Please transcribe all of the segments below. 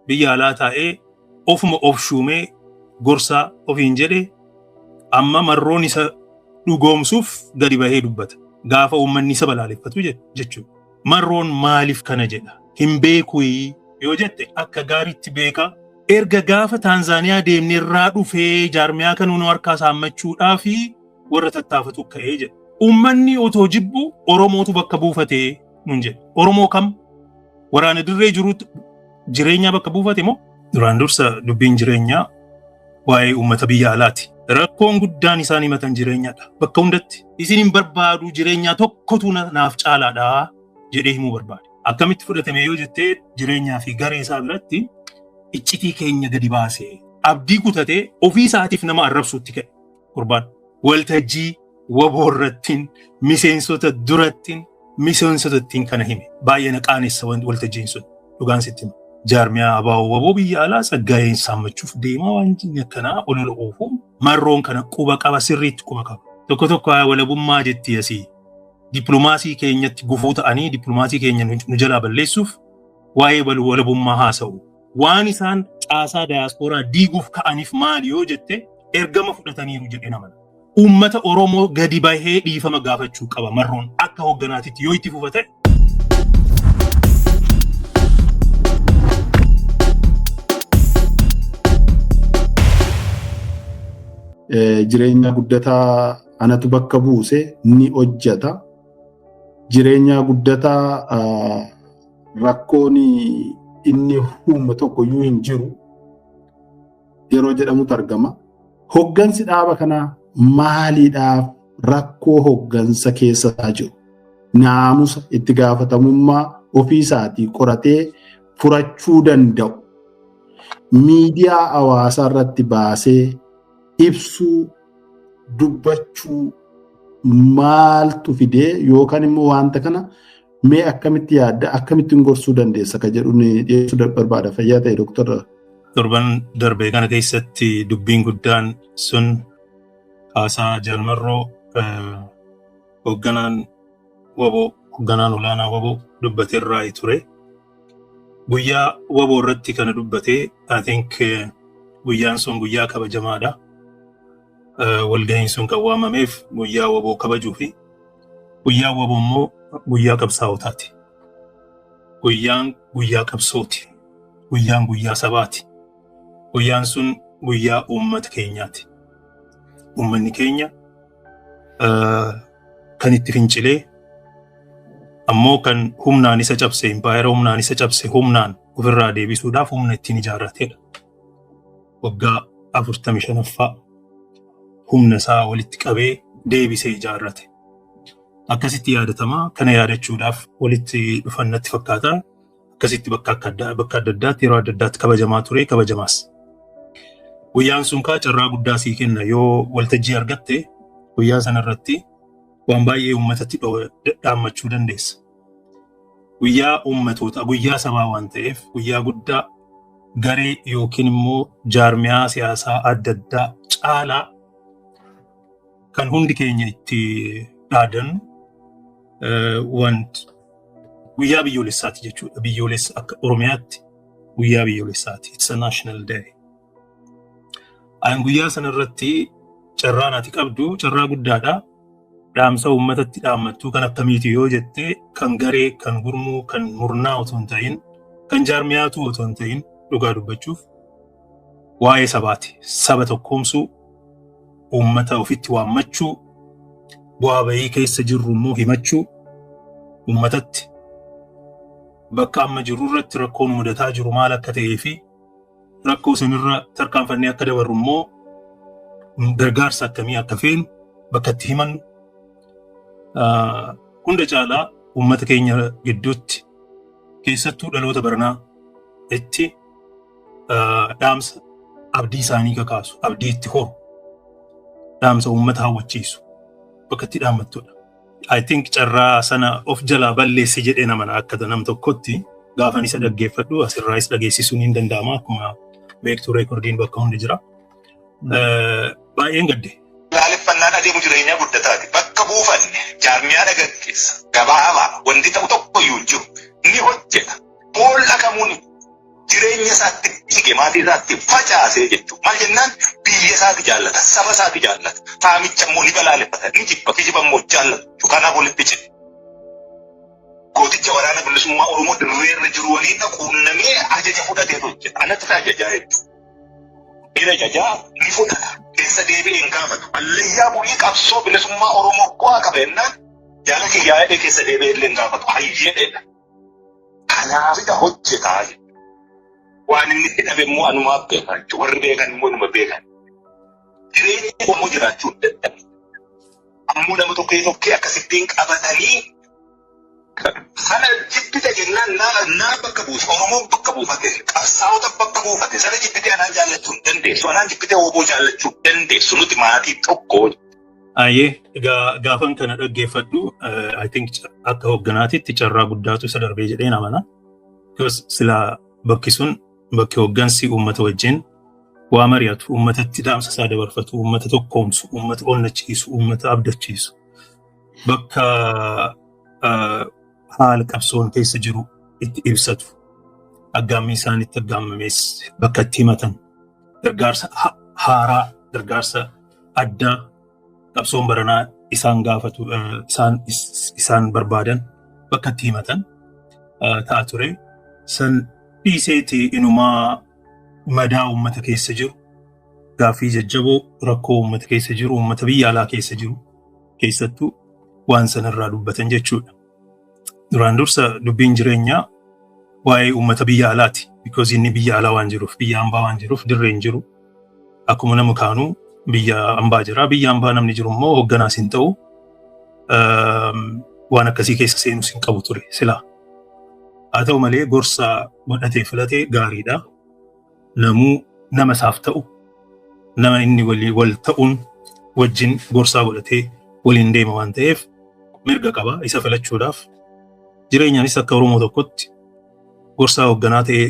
biyya alaa taa'ee ofuma of shuumee gorsaa ofiin jedhee amma marroon isa dhugoomsuuf gadi bahee dubbata. Gaafa uummanni isa balaaleffatu jechuudha. Marroon maaliif kana jedha? Hin beeku yoo jette akka gaariitti beeka. Erga gaafa Taanzaaniyaa deemnee irraa dhufee jaarmiyaa kan nu harkaa saammachuudhaa fi warra tattaafatu ka'ee jedha. Uummanni otoo jibbu Oromootu bakka buufatee nun jedha. Oromoo kam? Waraana dirree jiruutti jireenyaa bakka buufate moo? Duraan dursa dubbiin jireenyaa waa'ee uummata biyya alaati. Rakkoon guddaan isaan himatan jireenyaadha. Bakka hundatti isin hin barbaadu jireenyaa tokkotu naaf caalaadha jedhee himuu barbaade. Akkamitti fudhatame yoo jettee jireenyaa fi garee isaa biratti iccitii keenya gadi baasee abdii kutatee ofii isaatiif nama arrabsuutti ka'e. Gurbaan waltajjii waboorrattiin miseensota durattiin miseensotatti kana hime. Baay'ee na qaanessa waltajjiin sun dhugaan sitti hima. Jaarmiyaa abaa'oo waboo biyya alaa saggaa'een saammachuuf deemaa waan akkanaa olola oofu marroon kana quba qaba sirriitti quba qaba. Tokko tokko walabummaa jetti asii dippiloomaasii keenyatti gufuu ta'anii dippiloomaasii keenya nu jalaa balleessuuf waa'ee walabummaa haasa'u. Waan isaan caasaa daayaspooraa diiguuf ka'aniif maali yoo jette ergama fudhataniiru jedhee namana. Uummata Oromoo gadi bahee dhiifama gaafachuu qaba marroon akka hoogganaatitti yoo itti fufate. Jireenya guddataa anatu bakka buuse ni hojjeta. Jireenya guddataa rakkoon inni humna tokko iyyuu hin jiru yeroo jedhamutu argama. Hoggansi dhaaba kanaa maaliidhaaf rakkoo hoggansa keessa jiru? Naamusa itti gaafatamummaa ofii isaatii qoratee furachuu danda'u. Miidiyaa hawaasaa irratti baasee ibsuu dubbachuu maaltu fidee yookaan immoo wanta kana mee akkamitti yaadda akkamittiin gorsuu dandeessa ka jedhu ni dhiyeessuu barbaada. Fayyaa ta'e Dooktar. Torban darbee kana keessatti dubbiin guddaan sun haasaa Jalmarroo hoogganaan olaanaa waboo dubbateerraa ture. Guyyaa waboo irratti kana dubbatee I think guyyaan sun guyyaa kabajamaadha. Walga'iin sun kan waamameef guyyaa waboo kabajuu fi guyyaa waboo immoo guyyaa qabsaa'otaati. Guyyaan guyyaa qabsooti. Guyyaan guyyaa sabaati. Guyyaan sun guyyaa uummata keenyaati. Uummanni keenya kan itti fincilee ammoo kan humnaan isa cabse impaayera humnaan isa cabse humnaan ofirraa deebisuudhaaf humna ittiin ijaarratedha. Waggaa 45ffaa humna isaa walitti qabee deebisee ijaarrate. Akkasitti yaadatama. Kana yaadachuudhaaf walitti dhufannatti fakkaata. Akkasitti bakka adda addaatti yeroo adda addaatti kabajamaa ture kabajamaas. Guyyaan sun carraa guddaa sii kenna yoo waltajjii argatte guyyaa sanarratti waan baay'ee uummatatti dhaammachuu dandeessa. Guyyaa uummatoota guyyaa sabaa waan ta'eef guyyaa guddaa garee yookiin immoo jaarmiyaa siyaasaa adda addaa caalaa kan hundi keenya itti dhaadan want guyyaa biyyoolessaati jechuudha. Biyyoolessa akka Oromiyaatti guyyaa biyyoolessaati. It's a national day. An guyyaa sanarratti carraa naati qabdu carraa guddaadha. Dhaamsa uummatatti dhaammattuu kan akkamiiti yoo jette kan garee kan gurmuu kan murnaa otoo hin ta'in kan jaarmiyaatu otoo hin ta'in dhugaa dubbachuuf waa'ee sabaati. Saba tokkoomsuu uummata ofitti waammachuu bu'aa bahii keessa jirru immoo himachuu uummatatti bakka amma jirru irratti rakkoon mudataa jiru maal akka ta'ee fi rakkoo sanirra tarkaanfannee akka dabarru immoo gargaarsa akkamii akka feenu bakka itti himannu hunda caalaa uummata keenya gidduutti keessattuu dhaloota baranaa itti dhaamsa abdii isaanii kakaasu abdii itti horu dhaamsa uummata hawwachiisu bakka itti dhaammattudha. I think carraa sana of jalaa balleessi jedhee namana akka nam tokkotti gaafan isa dhaggeeffadhu asirraas dhageessisuun hin danda'ama akkuma beektuu reekoordiin bakka hundi jira. Baay'een gadde. Laaleffannaan adeemu jireenya guddataati. Bakka buufanne jaarmiyaa dhaggeessa gabaabaa wanti ta'u tokko iyyuu jiru ni hojjeta. Boolla kamuuni jireenya isaatti dhiqe maatii isaatti facaasee jechuudha. Maal jennaan biyya isaatti jaallata, saba isaatti jaallata, saamicha immoo ni balaaleffata, ni jibba, kijiba immoo jaallatu. Kanaaf walitti jedhe. Gooticha waraana bilisummaa Oromoo dirreerra jiru waliin quunnamee ajaja fudhatee hojjeta. Anatti ajajaa jechuudha. Ira ajajaa ni fudhata. Keessa deebi'ee hin gaafatu. Allayyaa bu'ii qabsoo bilisummaa Oromoo qo'a qabennaan jaalala kiyyaa'ee keessa deebi'ee illee hin gaafatu. Hayyeedha. Kanaaf hojjetaa jechuudha. Waan inni hidhame immoo anumaaf beekan jechuudha. Warri beekan immoo numa beekan. Jireenya Oromoo jiraachuu dadhabe. Ammoo nama tokkee akkasittiin qabatanii sana jibbite jennaan naa bakka buusa. Oromoon bakka buufate. Qabsaa'ota bakka buufate. Sana jibbite anaan jaallachuu hin dandeessu. Anaan jibbite oboo jaallachuu hin dandeessu. Nuti maatii tokko. Ayyee gaafan kana dhaggeeffadhu. I think akka hoogganaatitti carraa guddaatu isa darbee jedheen amana. Sila bakki sun bakki hooggansi uummata wajjin waa mari'atu, uummatatti dhaamsa isaa dabarfatu, uummata tokkoomsu, uummata onnachiisu, uummata abdachiisu. Bakka haala qabsoon keessa jiru itti ibsatu. Aggaammii isaan itti aggaamamees bakka itti himatan. Gargaarsa haaraa, gargaarsa addaa qabsoon baranaa isaan gaafatu, isaan barbaadan bakka itti himatan ta'a ture. San dhiiseeti inumaa madaa uummata keessa jiru, gaaffii jajjaboo rakkoo uummata keessa jiru, uummata biyya alaa keessa jiru keessattuu waan sanarraa dubbatan jechuudha. Duraan dursa dubbiin jireenyaa waa'ee uummata biyya alaati. Because inni biyya alaa waan jiruuf, biyya hambaa waan jiruuf dirreen jiru. Akkuma nama kaanuu biyya hambaa jira. Biyya hambaa namni jiru immoo hoogganaas hin ta'u. Waan akkasii keessa seenus hin qabu ture silaa. Haa ta'u malee gorsa godhatee filatee gaariidha. Namuu nama isaaf ta'u, nama inni wal ta'uun wajjin gorsaa godhatee waliin deema waan ta'eef mirga qaba isa filachuudhaaf. Jireenyaanis akka Oromoo tokkotti gorsaa hoogganaa ta'ee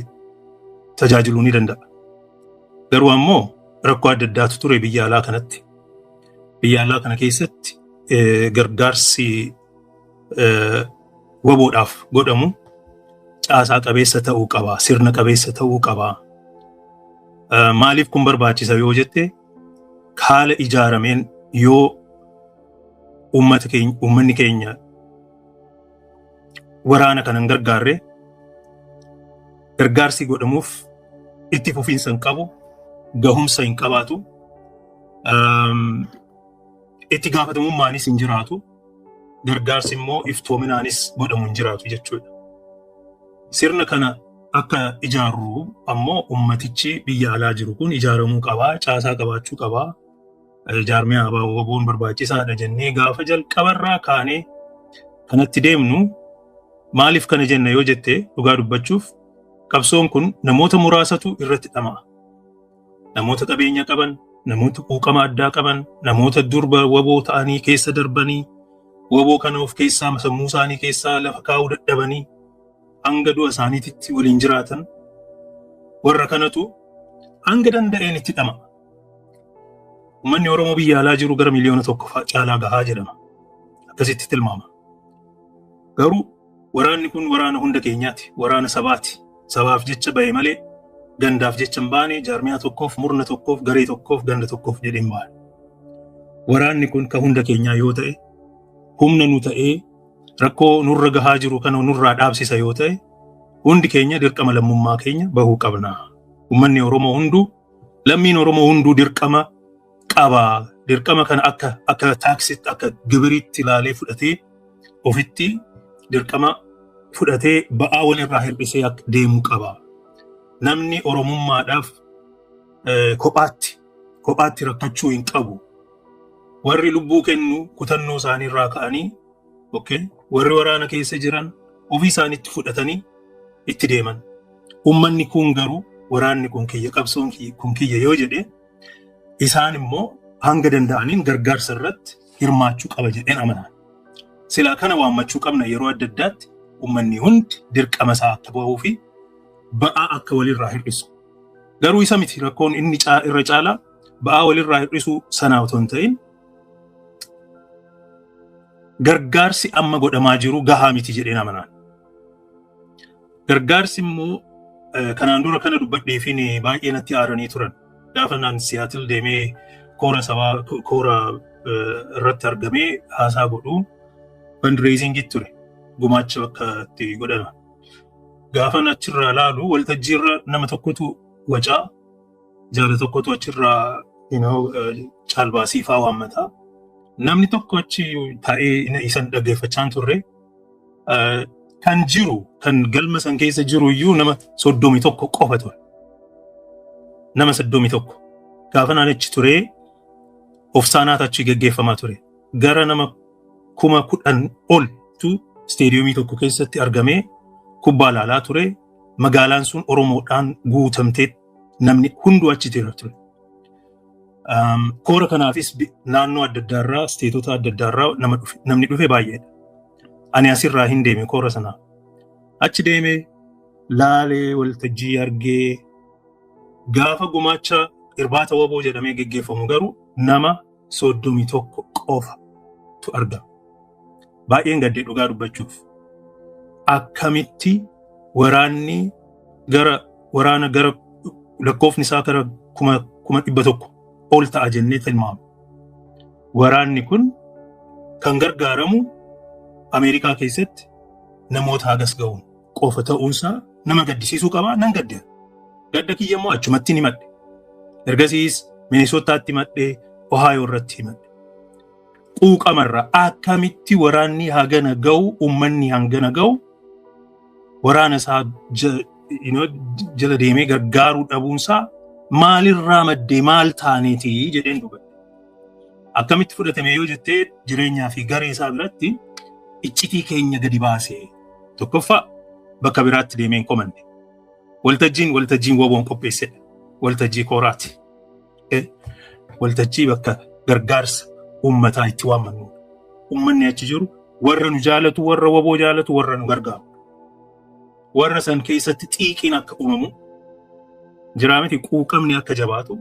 tajaajiluu ni danda'a. Garuu ammoo rakkoo adda addaatu ture biyya alaa kanatti. Biyya alaa kana keessatti gargaarsi waboodhaaf godhamu caasaa qabeessa ta'uu qaba, sirna qabeessa ta'uu qaba. Maaliif kun barbaachisa yoo jette haala ijaarameen yoo uummanni keenya waraana kanan gargaarre gargaarsi godhamuuf itti fufiinsa hin qabu, gahumsa hin qabaatu, itti gaafatamummaanis hin jiraatu, gargaarsi immoo iftoominaanis godhamu hin jiraatu jechuudha. Sirna kana akka ijaarru ammoo ummatichi biyya alaa jiru kun ijaaramuu qabaa, caasaa qabaachuu qabaa, jaarmiyaa waboon barbaachisaadha jennee gaafa jalqabarraa kaanee kanatti deemnu. Maaliif kana jenna yoo jette dhugaa dubbachuuf qabsoon kun namoota muraasatu irratti dhama'a. Namoota qabeenya qaban, namoota quuqama addaa qaban, namoota durba waboo ta'anii keessa darbanii, waboo kana of keessaa sammuu isaanii keessaa lafa kaa'uu dadhabanii hanga du'a isaaniitti waliin jiraatan warra kanatu hanga danda'een itti dhama'a. Uummanni Oromoo biyya alaa jiru gara miliyoona 1 caalaa gahaa jedhama. Akkasitti tilmaama. Garuu waraanni kun waraana hunda keenyaati, waraana sabaati. Sabaaf jecha bahe malee gandaaf jecha hin baane, jaarmiyaa tokkoof, murna tokkoof, garee tokkoof, ganda tokkoof jedhee hin baane. Waraanni kun kan hunda keenyaa yoo ta'e, humna nu ta'ee rakkoo nurra gahaa jiru kana nurraa dhaabsisa yoo ta'e, hundi keenya dirqama lammummaa keenya bahuu qabna. Uummanni Oromoo hunduu, lammiin Oromoo hunduu dirqama qaba. Dirqama kana akka taaksitti, akka gibiritti ilaalee fudhatee ofitti dirqama fudhatee ba'aa walirraa hir'isee akka deemuu qaba. Namni Oromummaadhaaf kophaatti rakkachuu hin qabu. Warri lubbuu kennu kutannoo isaaniirraa ka'anii, warri waraana keessa jiran ofii isaaniitti fudhatanii itti deeman. Uummanni kun garuu waraanni kun kiyya, qabsoon kun kiyya yoo jedhe isaan immoo hanga danda'aniin gargaarsa irratti hirmaachuu qaba jedheen amanaan. Silaa kana waammachuu qabna yeroo adda addaatti uummanni hundi dirqama isaa akka bahuu fi ba'aa akka walirraa hir'isu. Garuu isa miti rakkoon inni irra caalaa ba'aa walirraa hir'isuu sanaa otoo hin ta'in gargaarsi amma godhamaa jiru gahaa miti jedheen amanaan. Gargaarsi immoo kanaan dura kana dubbadheefin baay'ee natti aaranii turan. Gaafa naan Siyaatil deemee koora sabaa koora irratti argamee haasaa godhu fundraising ture. Gumaacha bakka itti godhama. Gaafa achirraa laalu waltajjiirra nama tokkotu wacaa jaala tokkotu achirraa caalbaasii fa'aa waammataa. Namni tokko achi taa'ee isan dhaggeeffachaan turre kan jiru kan galma san keessa jiru iyyuu nama 31 qofa ture. Nama 31 gaafa naan achi ture of saanaat achi gaggeeffamaa ture. Gara nama 10,000 oltu isteediyoomii tokko keessatti argamee kubbaa laalaa ture. Magaalaan sun Oromoodhaan guutamtee namni hunduu achi ture. Koora kanaafis naannoo adda addaarraa, isteetota adda addaarraa namni dhufe baay'eedha. Ani asirraa hin deeme koora sanaa. Achi deeme laalee waltajjii argee gaafa gumaacha irbaata waboo jedhamee gaggeeffamu garuu nama 31 qofatu argama. Baay'een gaddee dhugaa dubbachuuf. Akkamitti waraanni waraana gara lakkoofni isaa gara 100,000 ol ta'a jennee tilmaamu. Waraanni kun kan gargaaramu Ameerikaa keessatti namoota hagas ga'uun qofa ta'uunsaa nama gaddisiisuu qaba. Nan gaddeera. Gadda kiyya immoo achumatti ni madde. Ergasiis Minisootaatti madde, Ohaayoo irratti himadde. Quuqamarra akkamitti waraanni hagana ga'u, uummanni hangana ga'u, waraana isaa jala deemee gargaaruu dhabuunsaa maalirraa maddee maal taaneeti jedheen dubbadde. Akkamitti fudhatame yoo jettee jireenyaa fi garee isaa biratti iccitii keenya gadi baasee tokkoffaa bakka biraatti deemeen komanne. Waltajjiin waboon qopheessedha. Waltajjii kooraati. Waltajjii bakka gargaarsa uummataa itti waammannu. Uummanni achi jiru warra nu jaalatu, warra waboo jaalatu, warra nu gargaaru. Warra san keessatti xiiqiin akka uumamu, jiraamiti quuqamni akka jabaatu,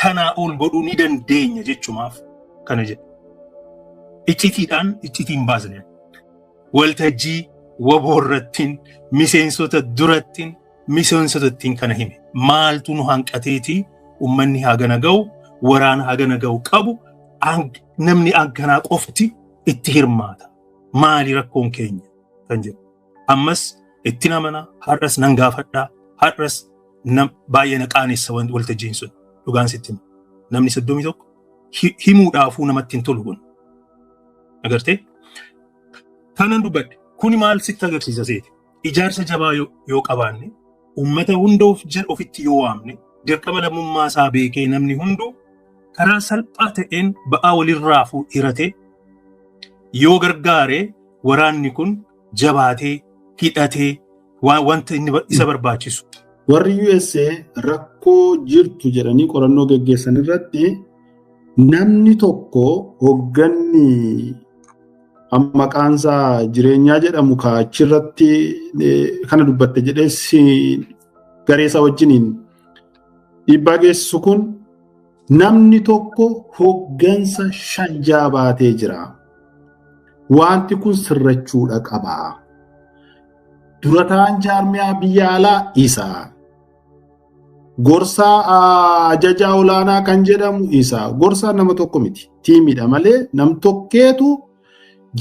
kanaa ol godhuu ni dandeenya jechumaaf kana jedhe. Iccitiin baasne. Waltajjii waboo irrattiin, miseensota durattiin, miseensotatti kana hime. Maaltu nu hanqateeti uummanni hagana ga'u, waraana hagana ga'u qabu, namni hanganaa qofti itti hirmaata. Maali rakkoon keenya kan jedhu. Ammas itti namana har'as nan gaafadhaa, har'as baay'ee na qaanessa waltajjiin sun dhugaan sitti hima. Namni 31 himuudhaafuu namatti hin tolu kun. Agartee? Kanan dubbadde kuni maal sitti agarsiisa seeti? Ijaarsa jabaa yoo qabaanne, uummata hunda ofitti yoo waamne, dirqama lammummaa isaa beekee namni hunduu karaa salphaa ta'een ba'aa walirraa hiratee yoo gargaare waraanni kun jabaatee hidhatee wanta inni isa barbaachisu. Warri USA rakkoo jirtu jedhanii qorannoo gaggeessan irratti namni tokko hoogganni maqaansaa jireenyaa jedhamu kaachirratti kana dubbatte jedhee gareessa wajjiniin dhiibbaa geessisu kun namni tokko hooggansa 5 jaabaatee jira. Wanti kun sirrachuudha qaba. Durataan jaarmiyaa biyya alaa isaa. Gorsaa ajajaa olaanaa kan jedhamu isaa. Gorsaa nama tokko miti. Tiimiidha malee nam tokkeetu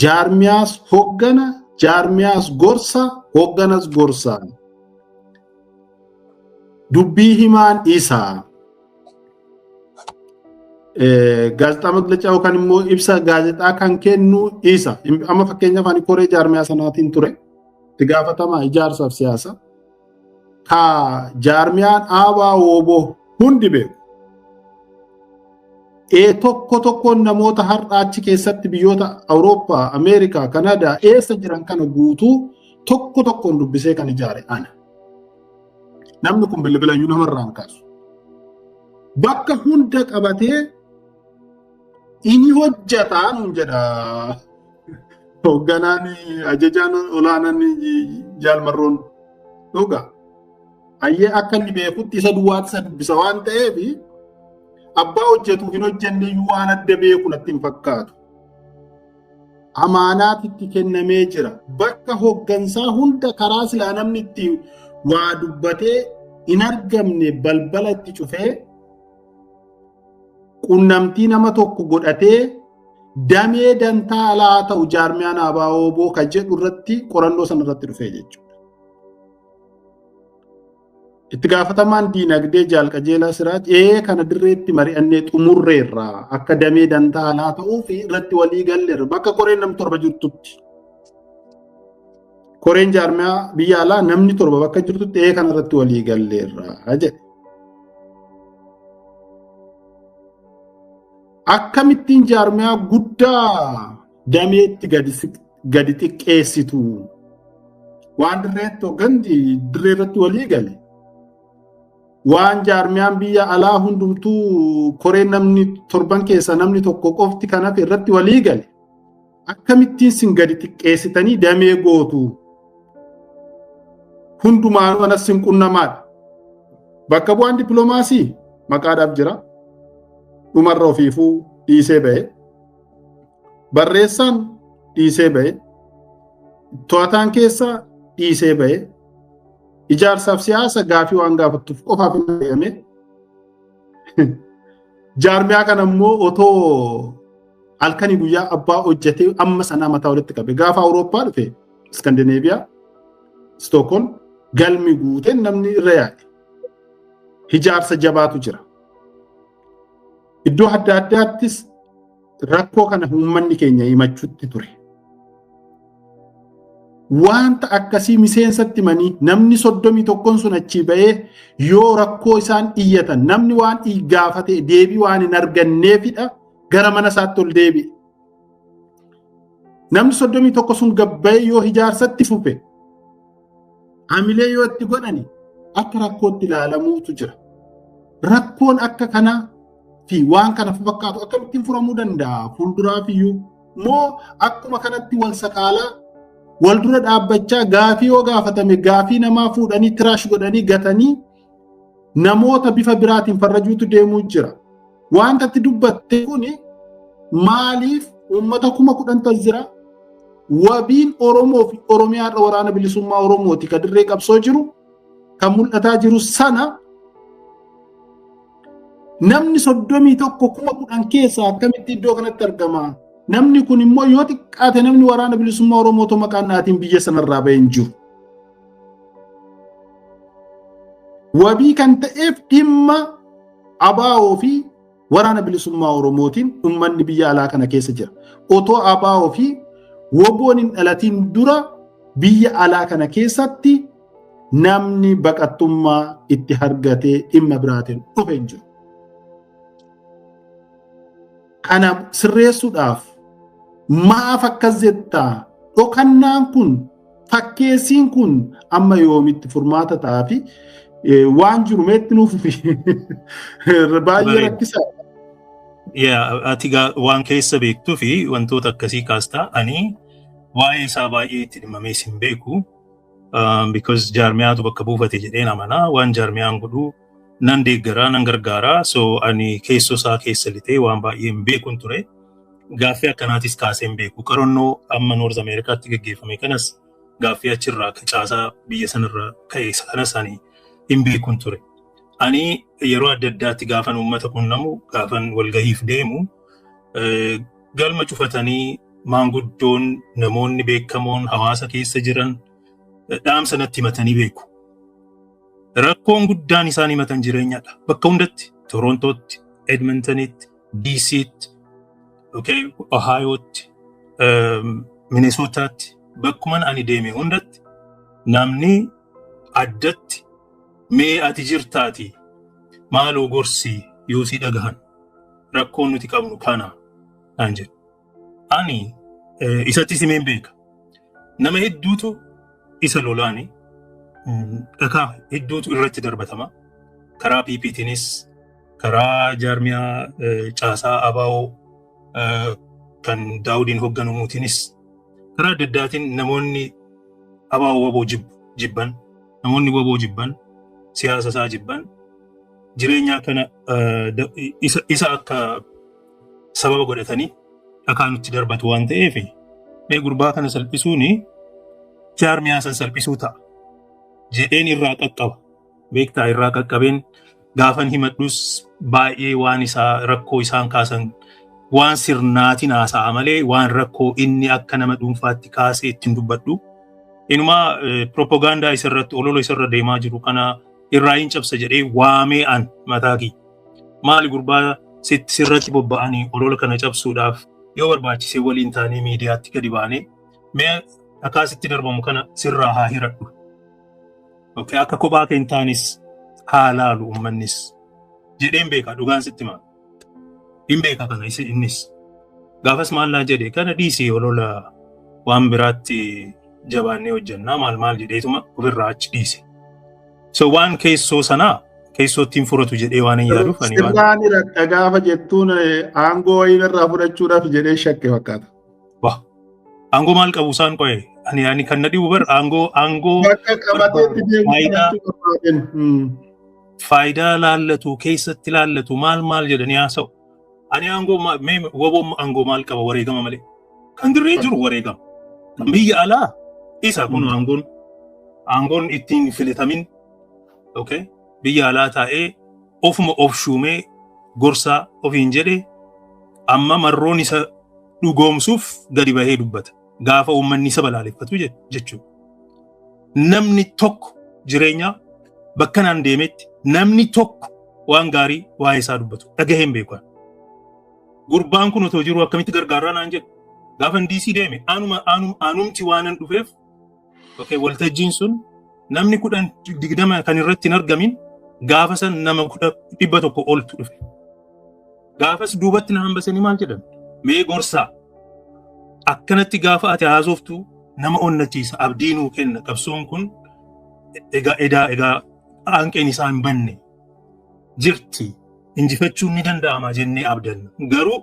jaarmiyaas hooggana, jaarmiyaas gorsa, hoogganas gorsaa. Dubbii himaan isaa. Gaazexaa Maglacaa yookaan immoo ibsa gaazexaa kan kennu isa. Amma fakkeenyaaf ani koree jaarmiyaa sanaatiin ture. Itti gaafatamaa ijaarsaaf siyaasa. Ka jaarmiyaan aabaa wooboo hundi beeku. Tokko namoota har'a achi keessatti biyyoota Awurooppaa, Ameerikaa, Kanaadaa eessa jiran kana guutuu tokkoon dubbisee kan ijaare ana. Namni kun bilbilayyuu namarraan kaasu. Bakka hunda qabatee inni hojjataa nuun jedha. Hoogganaan ajajaan olaanaan jaalmarroon dhugaa. Ayyee akka inni beekutti isa duwwaatti isa dubbisa waan ta'eef abbaa hojjetuuf hin hojjenne iyyuu waan adda beeku natti hin fakkaatu. Amaanaatitti kennamee jira. Bakka hooggansaa hunda karaa silaa namni itti waa dubbatee hin argamne balbala itti cufee qunnamtii nama tokko godhatee damee dantaa alaa ta'u jaarmiyaan ABO kan jedhu irratti qorannoo sana irratti dhufee jechuudha. Itti gaafatamaan diinagdee Jaalqajeelaa Siraaj kana dirreetti mari'annee xumurreerra akka damee dantaa alaa ta'uu fi irratti walii galleerra bakka koreen namni torba jirtutti. Koreen jaarmiyaa biyya alaa namni torba bakka jirtutti kana irratti walii galleerra jedhe. Akkamittiin jaarmiyaa guddaa dameetti gadi xiqqeessitu waan dirreetti hoogganti dirree irratti walii gale. Waan jaarmiyaan biyya alaa hundumtuu koreen namni torban keessa namni tokko qofti kanaaf irratti walii gale. Akkamittiin sin gadi xiqqeessitanii damee gootu hundumaan wanas sin qunnamaadha. Bakka bu'aan dippiloomaasii maqaadhaaf jira. Dhumarra ofiifuu dhiisee ba'e. Barreessaan dhiisee ba'e. To'ataan keessa dhiisee ba'e. Ijaarsaaf siyaasa gaafii waan gaafattuuf qofaaf hin fayyame. Jaarmiyaa kana immoo otoo halkanii guyyaa abbaa hojjetee amma sanaa mataa walitti qabe. Gaafa Awurooppaa dhufe Iskandinaaviyaa, Stookholm galmi guutee namni irra yaa'e. Ijaarsa jabaatu jira. Iddoo adda addaattis rakkoo kana uummanni keenya himachuutti ture. Wanta akkasii miseensatti manii namni 31 sun achi ba'ee yoo rakkoo isaan iyyatan namni waan gaafate deebii waan hin arganneefidha gara mana isaatti ol deebi'e. Namni 31 sun gabbayee yoo ijaarsatti fufe hamilee yoo itti godhani akka rakkootti ilaalamuutu jira. Rakkoon akka kanaa fi waan kana fakkaatu akkamittiin furamuu danda'a fuulduraaf iyyuu moo akkuma kanatti wal sakaalaa wal dura dhaabbachaa gaafii yoo gaafatame gaafii namaa fuudhanii tiraash godhanii gatanii namoota bifa biraatiin farrajuutu deemuu jira. Wanta itti dubbatte kuni maaliif uummata 10,000 jira? Wabiin Oromoo fi Oromiyaa waraana bilisummaa Oromooti kan dirree qabsoo jiru kan mul'ataa jiru sana namni 31,000 keessaa akkamitti iddoo kanatti argama? Namni kun immoo yoo xiqqaate namni waraana bilisummaa Oromoo to maqaan naatiin biyya sanarraa ba'een jiru. Wabii kan ta'eef dhimma ABO fi waraana bilisummaa Oromootiin uummanni biyya alaa kana keessa jira. Otoo ABO fi woboon hin dhalatiin dura biyya alaa kana keessatti namni baqattummaa itti argatee dhimma biraatiin dhufe hin jiru. Kana sirreessuudhaaf maaf akkas jettaa dhokannaan kun fakkeessiin kun amma yoomitti furmaata ta'a fi waan jiru meetti nuuf baay'ee rakkisaa. Ati waan keessa beektuu fi wantoota akkasii kaastaa ani waa'ee isaa baay'ee itti dhimamee sin beeku because jaarmiyaatu bakka buufate jedheen amanaa waan jaarmiyaan godhuu nan deeggaraa nan gargaaraa so ani keessoo isaa keessa litee waan baay'ee hin beekun ture. Gaaffii akkanaatis kaasee hin beeku. Qorannoo amma Noorz Ameerikaatti gaggeeffame kanas gaaffii achirraa caasaa biyya sanarraa ka'e kanas ani hin beekun ture. Ani yeroo adda addaatti gaafan uummata qunnamu gaafan walgahiif deemu galma cufatanii maanguddoon namoonni beekamoon hawaasa keessa jiran dhaamsa natti himatanii beeku. Rakkoon guddaan isaan himatan jireenyadha. Bakka hundatti Torontootti, Edmontonitti, DC'tti, Ohio'tti, Minnesotaatti bakkuman ani deeme hundatti namni addatti mee ati jirtaati maaloo gorsii yoo si dhagahan rakkoon nuti qabnu kana naan jedhu. Ani isatti simeen beeka. Nama hedduutu isa lolaani dhakaa hedduutu irratti darbatama. Karaa PPTinis karaa jaarmiyaa caasaa ABO kan Daawudiin hoogganamuutiinis karaa adda addaatiin namoonni ABO waboo jibban namoonni waboo jibban siyaasa isaa jibban jireenya kana isa akka sababa godhatanii dhakaa nutti darbatu waan ta'eef mee gurbaa kana salphisuuni jaarmiyaa san salphisuu ta'a. jedheen irraa qaqqaba. Beektaa irraa qaqqabeen gaafan himadhus baay'ee waan isaa rakkoo isaan kaasan waan sirnaatiin haasa'a malee waan rakkoo inni akka nama dhuunfaatti kaasee ittiin dubbadhu. Inumaa propagaandaa isarratti olola isarra deemaa jiru kana irraa hin cabsa jedhee waamee an mataa kiyya. Maali gurbaa sirratti bobba'anii olola kana cabsuudhaaf yoo barbaachise waliin taanee miidiyaatti gadi baanee mee akkaasitti darbamu kana sirraa haa hiradhu. Okay, akka kophaa kee hin taanis haa laalu uummannis jedheen beekaa dhugaan sitti maal. Hin beekaa kana innis gaafas maallaa jedhe kana dhiisii olola waan biraatti jabaannee hojjannaa maal jedheetuma ofirraa achi dhiise. So waan keessoo sanaa keessootti hin furatu jedhee waan hin yaaduuf ani waan. Sirnaan irra gaafa jettuun aangoo wayii irraa fudhachuudhaaf jedhee shakke fakkaata. Aangoo maal qabu isaan qo'e ani kan na dhibu bar aangoo bakka qabateetti deemu faayidaa laallatu keessatti laallatu maal jedhanii haasa'u. Ani waboo aangoo maal qaba wareegama malee. Kan dirree jiru wareegama. Kan biyya alaa isa kun aangoon ittiin filatamin. Okay? Biyya alaa taa'ee ofuma of shuumee gorsaa ofiin jedhee amma marroon isa dhugoomsuuf gadi bahee dubbata. Gaafa uummanni isa balaaleffatu jechuudha. Namni tokko jireenya bakka naan deemetti namni tokko waan gaarii waa'ee isaa dubbatu dhagahee hin beeku. Gurbaan kun otoo jiru akkamitti gargaaraa naan jedhu. Gaafa DC deeme aanumti waanan dhufeef waltajjiin sun namni 10-20 kan irratti hin argamin gaafa san nama 100 oltu dhufe. Gaafas duubatti na hambasanii maal jedhan? Mee gorsaa. Akkanatti gaafa ati haasoftu nama onnachiisa abdiinuu kenna qabsoon kun egaa aanqeen isaa hin banne jirti injifachuun ni danda'ama jennee abdanna. Garuu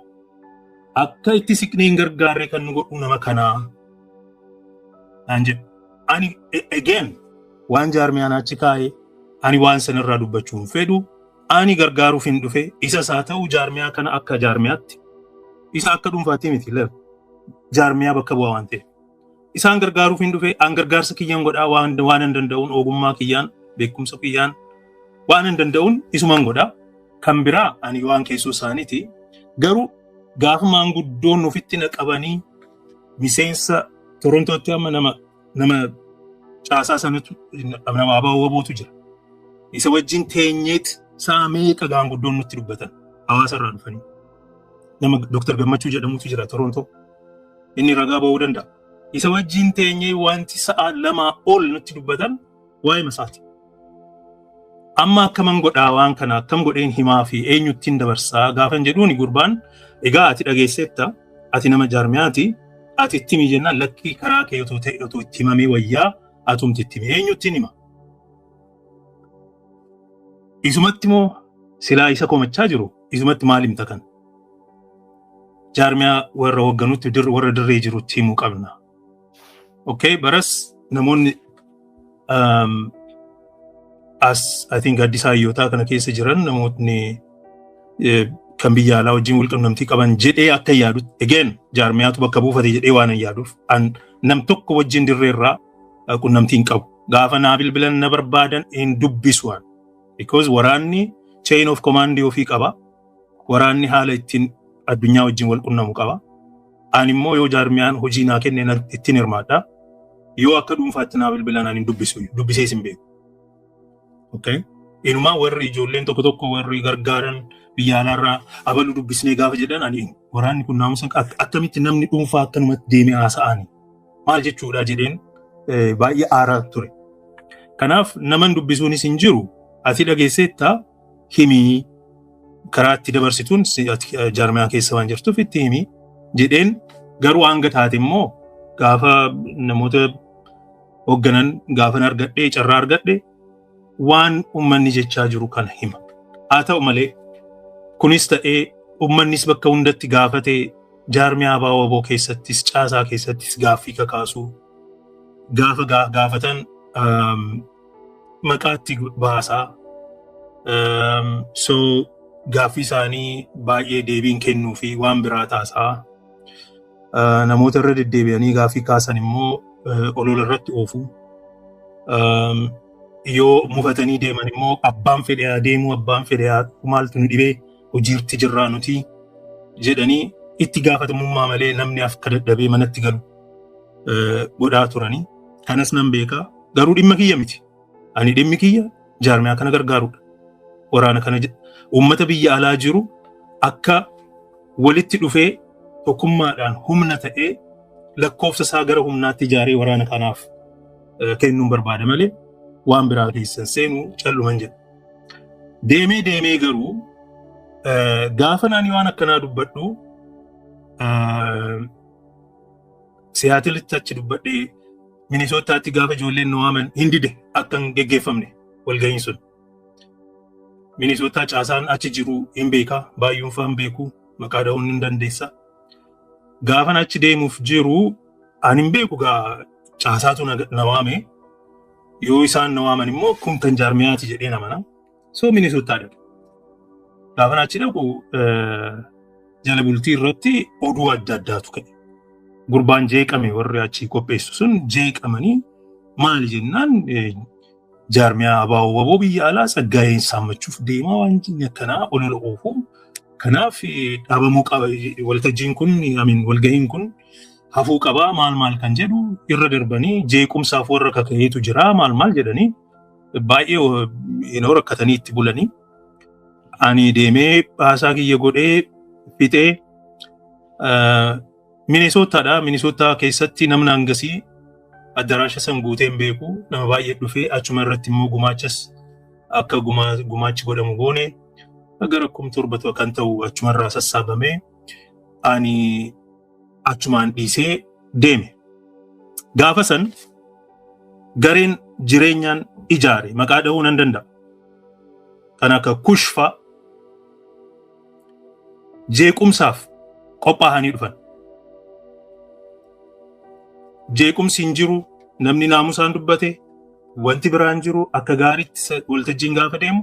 akka itti siqnee hin gargaarre kan nu godhu nama kanaa naan jedhu. Ani again waan jaarmiyaan achi kaa'ee ani waan sanarraa dubbachuu hin fedhu ani gargaaruuf hin dhufe isa isaa ta'u jaarmiyaa kana akka jaarmiyaatti isa akka dhuunfaatti miti leer jaarmiyaa bakka bu'aa waan ta'eef isaan gargaaruuf hin dhufe an gargaarsa kiyyaan godhaa waan hin danda'uun ogummaa kiyyaan beekumsa kiyyaan waan hin danda'uun isumaan godhaa kan biraa ani waan keessoo isaaniiti garuu gaafa maanguddoon ofitti naqabanii miseensa Torontootti amma nama caasaa sanatu nama abaa wabootu jira. Isa wajjin teenyeet saa meeqa gaanguddoon nutti dubbatan hawaasa irraa dhufanii. Nama Dr. Gammachuu jedhamutu jira Torontoo. Inni ragaa ba'uu danda'a. Isa wajjin teenyee wanti sa'a 2 ol nutti dubbatan waa'ee masaati. Amma akkaman godhaa waan kana akkam godheen himaa fi eenyuttiin dabarsaa gaafan jedhuuni gurbaan egaa ati dhageesseetta ati nama jaarmiyaati ati itti himi jennaan lakkii karaa kee otoo ta'e otoo itti himamee wayyaa atumti itti himi eenyuttiin hima. Isumatti moo silaa isa komachaa jiru isumatti maal himta kan jaarmiyaa warra hoogganutti warra dirree jirutti himuu qabna. Okay, baras namoonni I think Addis Hayyotaa kana keessa jiran namootni kan biyya alaa wajjin walqunnamtii qaban jedhee akka yaadutti again jaarmiyaatu bakka buufate jedhee waan yaaduuf nam tokko wajjin dirreerraa qunnamtiin qabu. Gaafa naa bilbilan na barbaadan hin dubbisu waan. Because waraanni chain of command ofii qaba. Waraanni haala ittiin addunyaa wajjin wal qunnamu qaba. Ani immoo yoo jaarmiyaan hojii naa kenne ittiin hirmaadha. Yoo akka dhuunfaatti naa bilbilan ani dubbisee hin beeku. Okay? Inumaa warri ijoolleen tokko warri gargaaran biyya alaarraa abalu dubbisnee gaafa jedhan ani waraanni kun naamusa akkamitti namni dhuunfaa akkanumatti deemee haasa'ani. Maal jechuudha jedheen baay'ee aaraa ture. Kanaaf naman dubbisuunis hin jiru. Ati dhageesseetta himii karaa itti dabarsituun jaarmiyaa keessa waan jirtuuf itti himii jedheen garuu hanga taate immoo gaafa namoota hoogganan gaafan argadhee carraa argadhe waan uummanni jechaa jiru kana hima. Haa ta'u malee kunis ta'ee uummannis bakka hundatti gaafatee jaarmiyaa baawaboo keessattis caasaa keessattis gaaffii kakaasuu gaafa gaafatan maqaatti baasaa so gaaffii isaanii baay'ee deebiin kennuu fi waan biraa taasaa namoota irra deddeebi'anii gaaffii kaasan immoo olola irratti oofuu yoo mufatanii deeman immoo abbaan fedhe deemu abbaan fedhe maaltu nu dhibee hojiirti jirraa nuti jedhanii itti gaafatamummaa malee namni akka dadhabee manatti galu godhaa turanii. Kanas nan beekaa garuu dhimma kiyya miti. Ani dhimmi kiyya jaarmiyaa kana gargaarudha. Waraana kana uummata biyya alaa jiru akka walitti dhufee tokkummaadhaan humna ta'ee lakkoofsa isaa gara humnaatti ijaaree waraana kanaaf kennuun barbaada malee waan biraa keessan seenuu calluman jedha. Deemee garuu gaafa naani waan akkanaa dubbadhu Siyaatilitti achi dubbadhee Minisootaatti gaafa ijoolleen nu waaman hin dide akka hin geggeeffamne walga'iin sun. Minisootaa caasaan achi jiru hin beekaa baay'uun fa'aan beeku maqaa dha'uun hin dandeessa. Gaafan achi deemuuf jiru ani hin beeku caasaatu na waame yoo isaan na waaman immoo kun kan jaarmiyaati jedhee namana. So Minisootaa dhabu. Gaafan achi dhaqu jala bultii irratti oduu adda addaatu ka'e. Gurbaan jeeqame warri achi qopheessu sun jeeqamanii maal jennaan jaarmiyaa abaa'oo waboo biyya alaa saggaa'een saammachuuf deemaa waan jinni akkanaa olola oofu. Kanaaf dhaabamuu qaba waltajjiin kun walga'iin kun hafuu qabaa maal kan jedhu irra darbanii jeequmsaaf warra kaka'eetu jira maal jedhanii baay'ee rakkatanii itti bulanii. Ani deemee haasaa kiyya godhee fixee Minisootaadha. Minisootaa keessatti namni hangasii addaraasha san guutee hin beeku. Nama baay'ee dhufee achuma irratti immoo gumaachas akka gumaachi godhamu goone gara 7,000 kan ta'u achuma irraa sassaabamee ani achumaan dhiisee deeme. Gaafa san gareen jireenyaan ijaare maqaa dha'uu nan danda'a. Kan akka kushfaa jeequmsaaf qophaa'anii dhufan. Jeequmsi hin jiru namni naamusaan dubbate wanti biraan jiru akka gaariitti waltajjiin gaafa deemu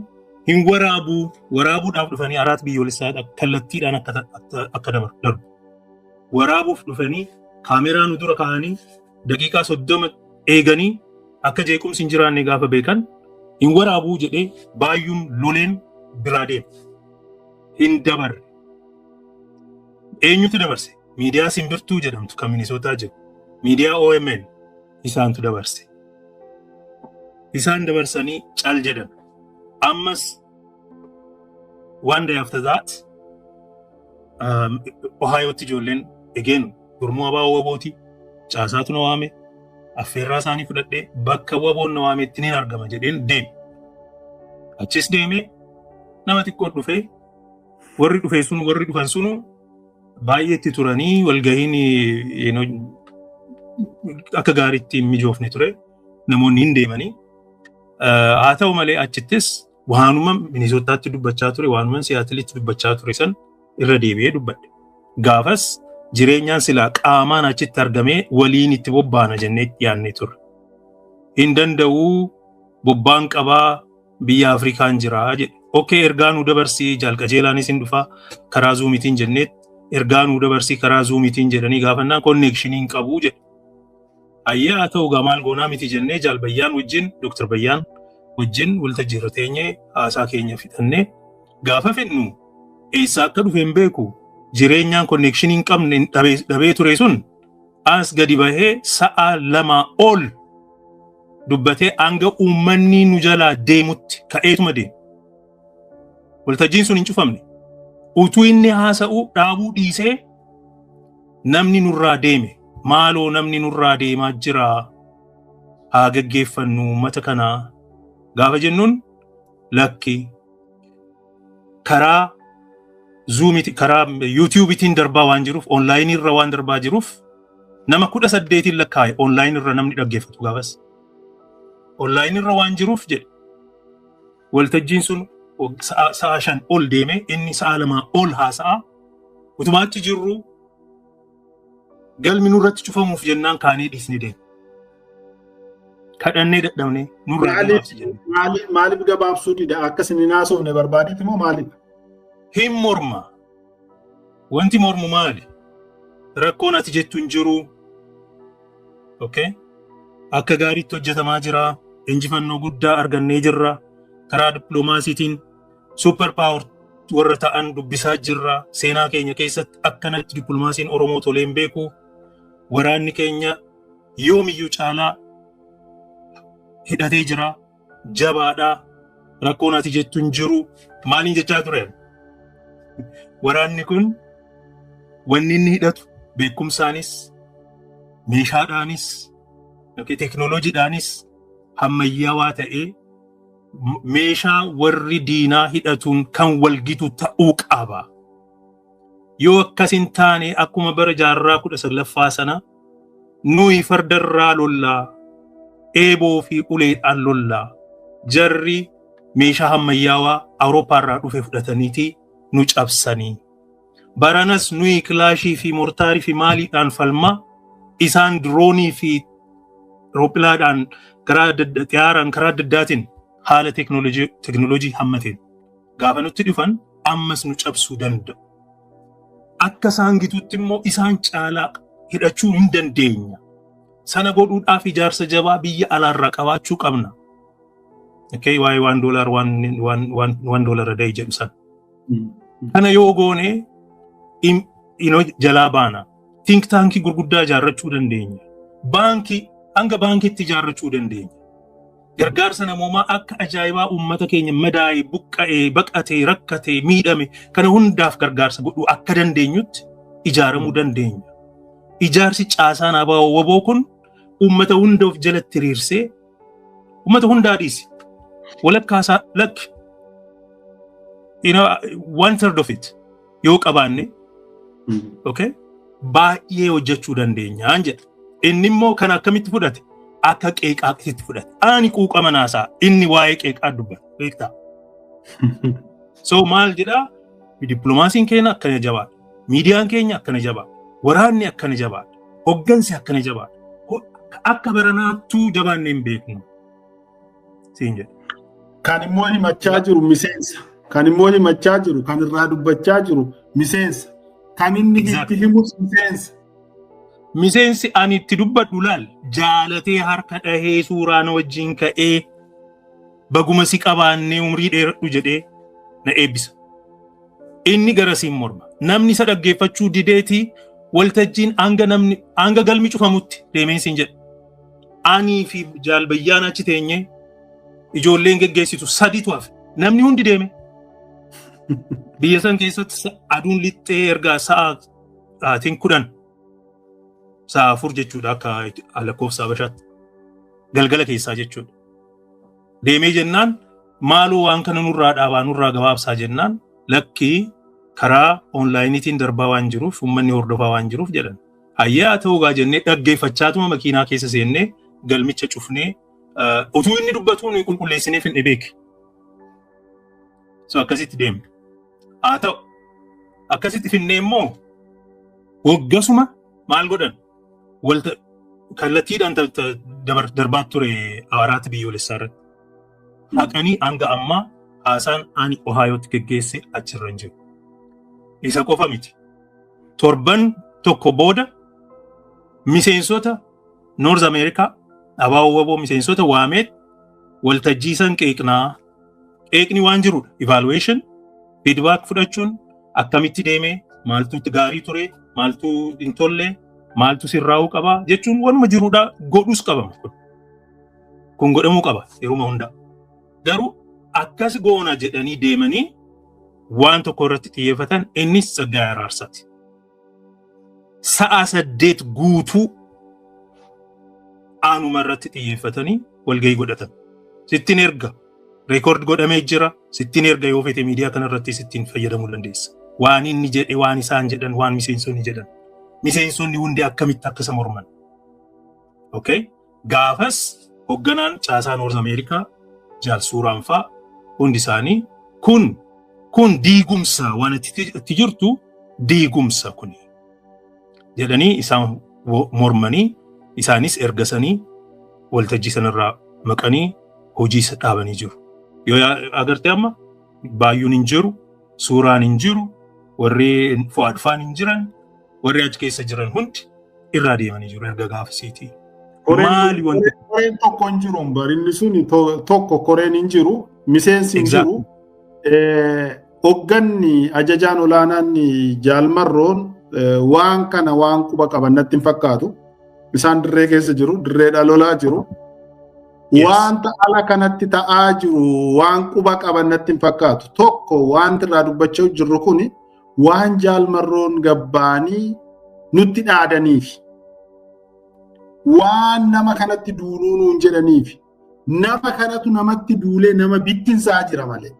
hin waraabuudhaaf dhufanii araat biyyoolessaa kallattiidhaan akka darbu. Waraabuuf dhufanii kaameraa nu dura kaa'anii daqiiqaa 30 eeganii akka jeequmsi hin jiraanne gaafa beekan hin waraabuu jedhee baay'uun loleen biraa deema. Hin dabarre. Eenyutu dabarse? Miidiyaa Simbirtuu jedhamtu kan Minisootaa jiru. Miidiyaa OMN isaantu dabarse. Isaan dabarsanii cal jedhan. Ammas one day after that Ohayootti ijoolleen again gurmuu abaa'oo wabooti caasaatu na waame affeerraa isaanii fudhadhee bakka waboon na waametti ni argama jedheen deeme. Achis deemee nama xiqqoo dhufee warri dhufan sunu baay'eetti turanii walgahiin akka gaariitti mijoofne ture namoonni hin deemanii. Haa ta'u malee achittis waanuma Minisootaatti dubbachaa ture waanuma Siyaatilitti dubbachaa ture san irra deebi'ee dubbadhe. Gaafas jireenyaan silaa qaamaan achitti argamee waliin itti bobbaana jennee dhiyaannee ture. Hin danda'uu bobbaan qabaa biyya Afrikaan jira jedhe. Okay ergaa nu dabarsii jaalqajeelaanis hin dhufaa karaa zuumitiin jennee ergaa nu dabarsii karaa zuumitiin jedhanii gaafannaan konneekshiniin qabuu jedhe. Ayyaa haa ta'u maal goonaa miti jennee jaalbayyaan wajjin Dr. Bayyaan wajjin waltajjii irra teenyee haasaa keenya fixannee gaafa fednu eessaa akka dhufe hin beeku jireenyaan konneekshinii hin qabne dhabee ture sun as gadi bahee sa'a 2 ol dubbatee hanga uummanni nu jalaa deemutti ka'eetuma deema. Waltajjiin sun hin cufamne. Utuu inni haasa'u dhaabuu dhiisee namni nurraa deeme. Maaloo namni nurraa deemaa jira haa gaggeeffannu uummata kanaa gaafa jennuun lakki karaa zuumiti karaa yuutiyuubitiin darbaa waan jiruuf onlaayinii irra waan darbaa jiruuf nama 18 lakkaa'e onlaayinii irra namni dhaggeeffatu gaafas. Onlaayinii irra waan jiruuf jedhe waltajjiin sun sa'a 5 ol deeme inni sa'a 2 ol haasa'a utumaatti jirru. Galmi nurratti cufamuuf jennaan kaanee dhiisne deema. Kadhannee dadhabnee nurraa gabaabsi jennee. Maaliif gabaabsuu dida akkasin hin haasofne barbaadeeti moo maaliif? Hin morma. Wanti mormu maali? Rakkoon ati jettu hin jiru. Okay? Akka gaariitti hojjetamaa jira. injifannoo guddaa argannee jirra. Karaa dippiloomaasiitiin super power warra ta'an dubbisaa jirra. Seenaa keenya keessatti akkanatti dippiloomaasiin Oromoo tolee hin beeku. Waraanni keenya yoomiyyuu caalaa hidhatee jira. Jabaadhaa. Rakkoon ati jettu hin jiru. Maaliin jechaa ture? Waraanni kun wanni inni hidhatu beekumsaanis, meeshaadhaanis, teekinooloojiidhaanis ammayyaawaa ta'ee meeshaa warri diinaa hidhatuun kan walgitu ta'uu qaba. Yoo akkas hin taane akkuma bara jaarraa 19ffaa sana nuyi fardarraa lollaa, eeboo fi uleedhaan lollaa. Jarri meeshaa ammayyaawaa Awurooppaarraa dhufe fudhataniiti nu cabsanii. Baranas nuyi kilaashii fi mortaarii fi maaliidhaan falmaa, isaan diroonii fi rooppilaadhaan xiyyaaraan karaa adda addaatiin haala teekinooloojii hammateen gaafa nutti dhufan ammas nu cabsuu danda'u. Akka isaan gituutti immoo isaan caalaa hidhachuu hin dandeenya. Sana godhuudhaaf ijaarsa jabaa biyya alaarraa qabaachuu qabna. Okay, waa'ee $1 a day jedhu sana. Kana yoo goone jalaa baana. Think taankii gurguddaa ijaarrachuu dandeenya. Baankii hanga baankiitti ijaarrachuu dandeenya. Gargaarsa namoomaa akka ajaa'ibaa uummata keenya madaa'ee, buqqa'ee, baqatee, rakkatee, miidhame kana hundaaf gargaarsa godhuu akka dandeenyutti ijaaramuu dandeenya. Ijaarsi caasaan abaaboo waboo kun uummata hunda of jalatti hiriirsee uummata hundaa dhiise. Walakkaasaa lakki 1/3 of it yoo qabaanne okay baay'ee hojjechuu dandeenya jedha. Inni immoo kan akkamitti fudhate akka qeeqaatti fudhate. Ani quuqama naasaa inni waa'ee qeeqaa dubbata beektaa. So maal jedhaa dippiloomaasiin keenya akkana jabaadha. Miidiyaan keenya akkana jabaadha. Waraanni akkana jabaadha. Hoggansi akkana jabaadha. Akka baranaattuu jabaannee hin beeknu. Siin jedha. Kan immoo himachaa jiru miseensa. Kan immoo himachaa jiru, kan irraa dubbachaa jiru miseensa. Kan inni itti himus miseensa. Miseensi ani itti dubbadhu laal jaalatee harka dhahee suuraa na wajjin ka'ee baguma si qabaannee umrii dheeradhu jedhee na eebbisa. Inni garasiin morma. Namni isa dhaggeeffachuu dideetii waltajjiin hanga galmi cufamutti deemeensiin jedha. Anii fi jaalbayyaan achi teenyee ijoolleen geggeessitu 3 hafe. Namni hundi deeme. Biyya san keessatti aduun lixxee ergaa sa'aatiin 10 sa'a 4 jechuudha akka lakkoofsa Habashaatti. Galgala keessaa jechuudha. Deemee jennaan maaloo waan kana nurraa dhaabaa nurraa gabaabsaa jennaan lakkii karaa onlaayiniitiin darbaa waan jiruuf uummanni hordofaa waan jiruuf jedhan. Hayyaa ta'uugaa jennee dhaggeeffachaatuma makiinaa keessa seennee galmicha cufnee utuu inni dubbatuun qulqulleessineef hin beeke. So akkasitti deemne. Haa ta'u akkasitti finnee immoo waggasuma maal godhan kallattiidhaan darbaa ture Awaraatti biyyoolessaa irratti. Haqanii hanga ammaa haasaan ani Ohaayootti geggeesse achirra hin jiru. Isa qofa miti. Torban tokko booda miseensota North America abaaboo waboo miseensota waameet waltajjiisan qeeqnaa. Qeeqni waan jirudha. Evaluation, feedback fudhachuun akkamitti deemee maaltu gaarii ture, maaltu hin tolle, maaltu sirraa'uu qaba jechuun wanuma jirudha godhus qabama. Kun godhamuu qaba yeruma hundaa. Garuu akkas goona jedhanii deemanii waan tokko irratti xiyyeeffatan innis Tsaggaayee Araarsaati. Sa'a 8 guutuu aanuma irratti xiyyeeffatanii walgahii godhatan. Sittiin erga reekoord godhamee jira. Sittiin erga yoo fete miidiyaa kanarratti sittiin fayyadamuu dandeessa. Waan inni jedhe, waan isaan jedhan, waan miseensonni jedhan. Miseensonni hundi akkamitti akkasa morman. Okay? Gaafas hogganaan caasaa Noorz Ameerikaa jaal suuraan fa'aa hundi isaanii kun diigumsa waan itti jirtu diigumsa kuni jedhanii isaan mormanii isaanis ergasanii waltajjii sanarraa maqanii hojii isa dhaabanii jiru. Yoo agartee amma baay'uun hin jiru, suuraan hin jiru, warri Fu'aad Faan hin jiran, warri achi keessa jiran hundi irraa deemanii jiru erga gaafasiitii. Maali wanti koreen tokko hin jiru barinni suni tokko koreen hin jiru miseensi hin jiru hogganni ajajaan olaanaan jaalmarroon waan kana waan quba qaban natti hin fakkaatu isaan dirree keessa jiru dirreedha lolaa jiru wanta ala kanatti ta'aa jiru waan quba qaban natti hin fakkaatu tokko wanti irraa dubbachaa jirru kuni waan jaalmarroon gabbaanii nutti dhaadaniif waan nama kanatti duuluu nuun jedhaniif nama kanatu namatti duulee nama bittinsaa jira malee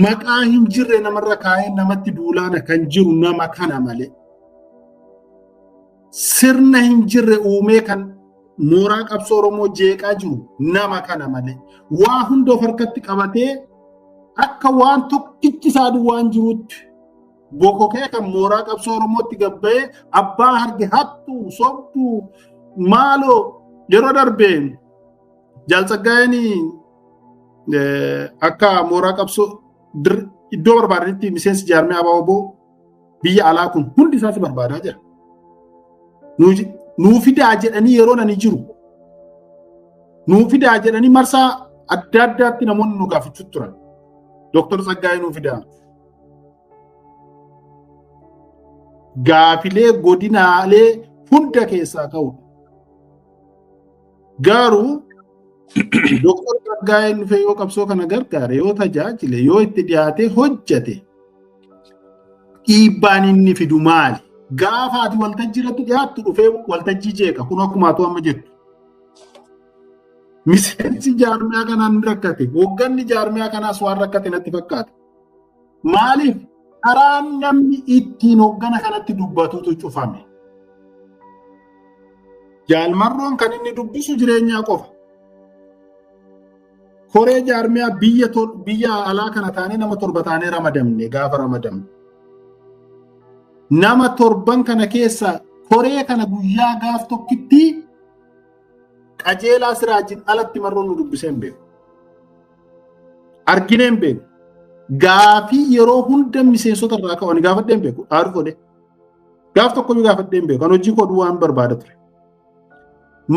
maqaa hin jirre namarra kaa'ee namatti duulaana kan jiru nama kana malee sirna hin jirre uumee kan mooraa qabsoo Oromoo jeeqaa jiru nama kana malee waa hunda of harkatti qabatee akka waan tokkichi isaanii waan jirutti bokokee kan mooraa qabsoo Oromootti gabba'ee abbaa harge hattuu sobduu maaloo yeroo darbeen Jaaltsaggaayeen akka mooraa qabsoo iddoo barbaadanitti miseensi jaarmee ABO biyya alaa kun hundi isaas barbaadaa jira. Nuu fidaa jedhanii yeroo nani jiru. Nuu fidaa jedhanii marsaa adda addaatti namoonni nu gaafachuu turan. Dr. Tsaggaayee nuu fidaa. Gaafilee godinaalee hunda keessaa ka'udha. Garuu Dr. Tsaggaayee dhufee yoo qabsoo kana gargaare yoo tajaajile yoo itti dhiyaatee hojjete dhiibbaan inni fidu maali? Gaafa ati waltajjii irratti dhiyaattu dhufee waltajjii jeeqa kun akkumaatu amma jettu. Miseensi jaarmiyaa kanaan rakkate hogganni jaarmiyaa kanaas waan rakkate natti fakkaata. Maaliif karaan namni ittiin hoggana kanatti dubbatutu cufame. Jaalmarroon kan inni dubbisu jireenyaa qofa. Koree jaarmiyaa biyya alaa kana taanee nama 7 taanee ramadamne gaafa ramadamne. Nama 7 kana keessa koree kana guyyaa gaaf tokkitti qajeelaa Siraajin alatti marroon nu dubbisee hin beeku. Arginee hin beeku. Gaafii yeroo hunda miseensota irraa ka'anii gaafadhee hin beeku. Aaruu godhe. Gaaf tokko gaafadhee hin beeku. Kan hojii godhu waan barbaada ture.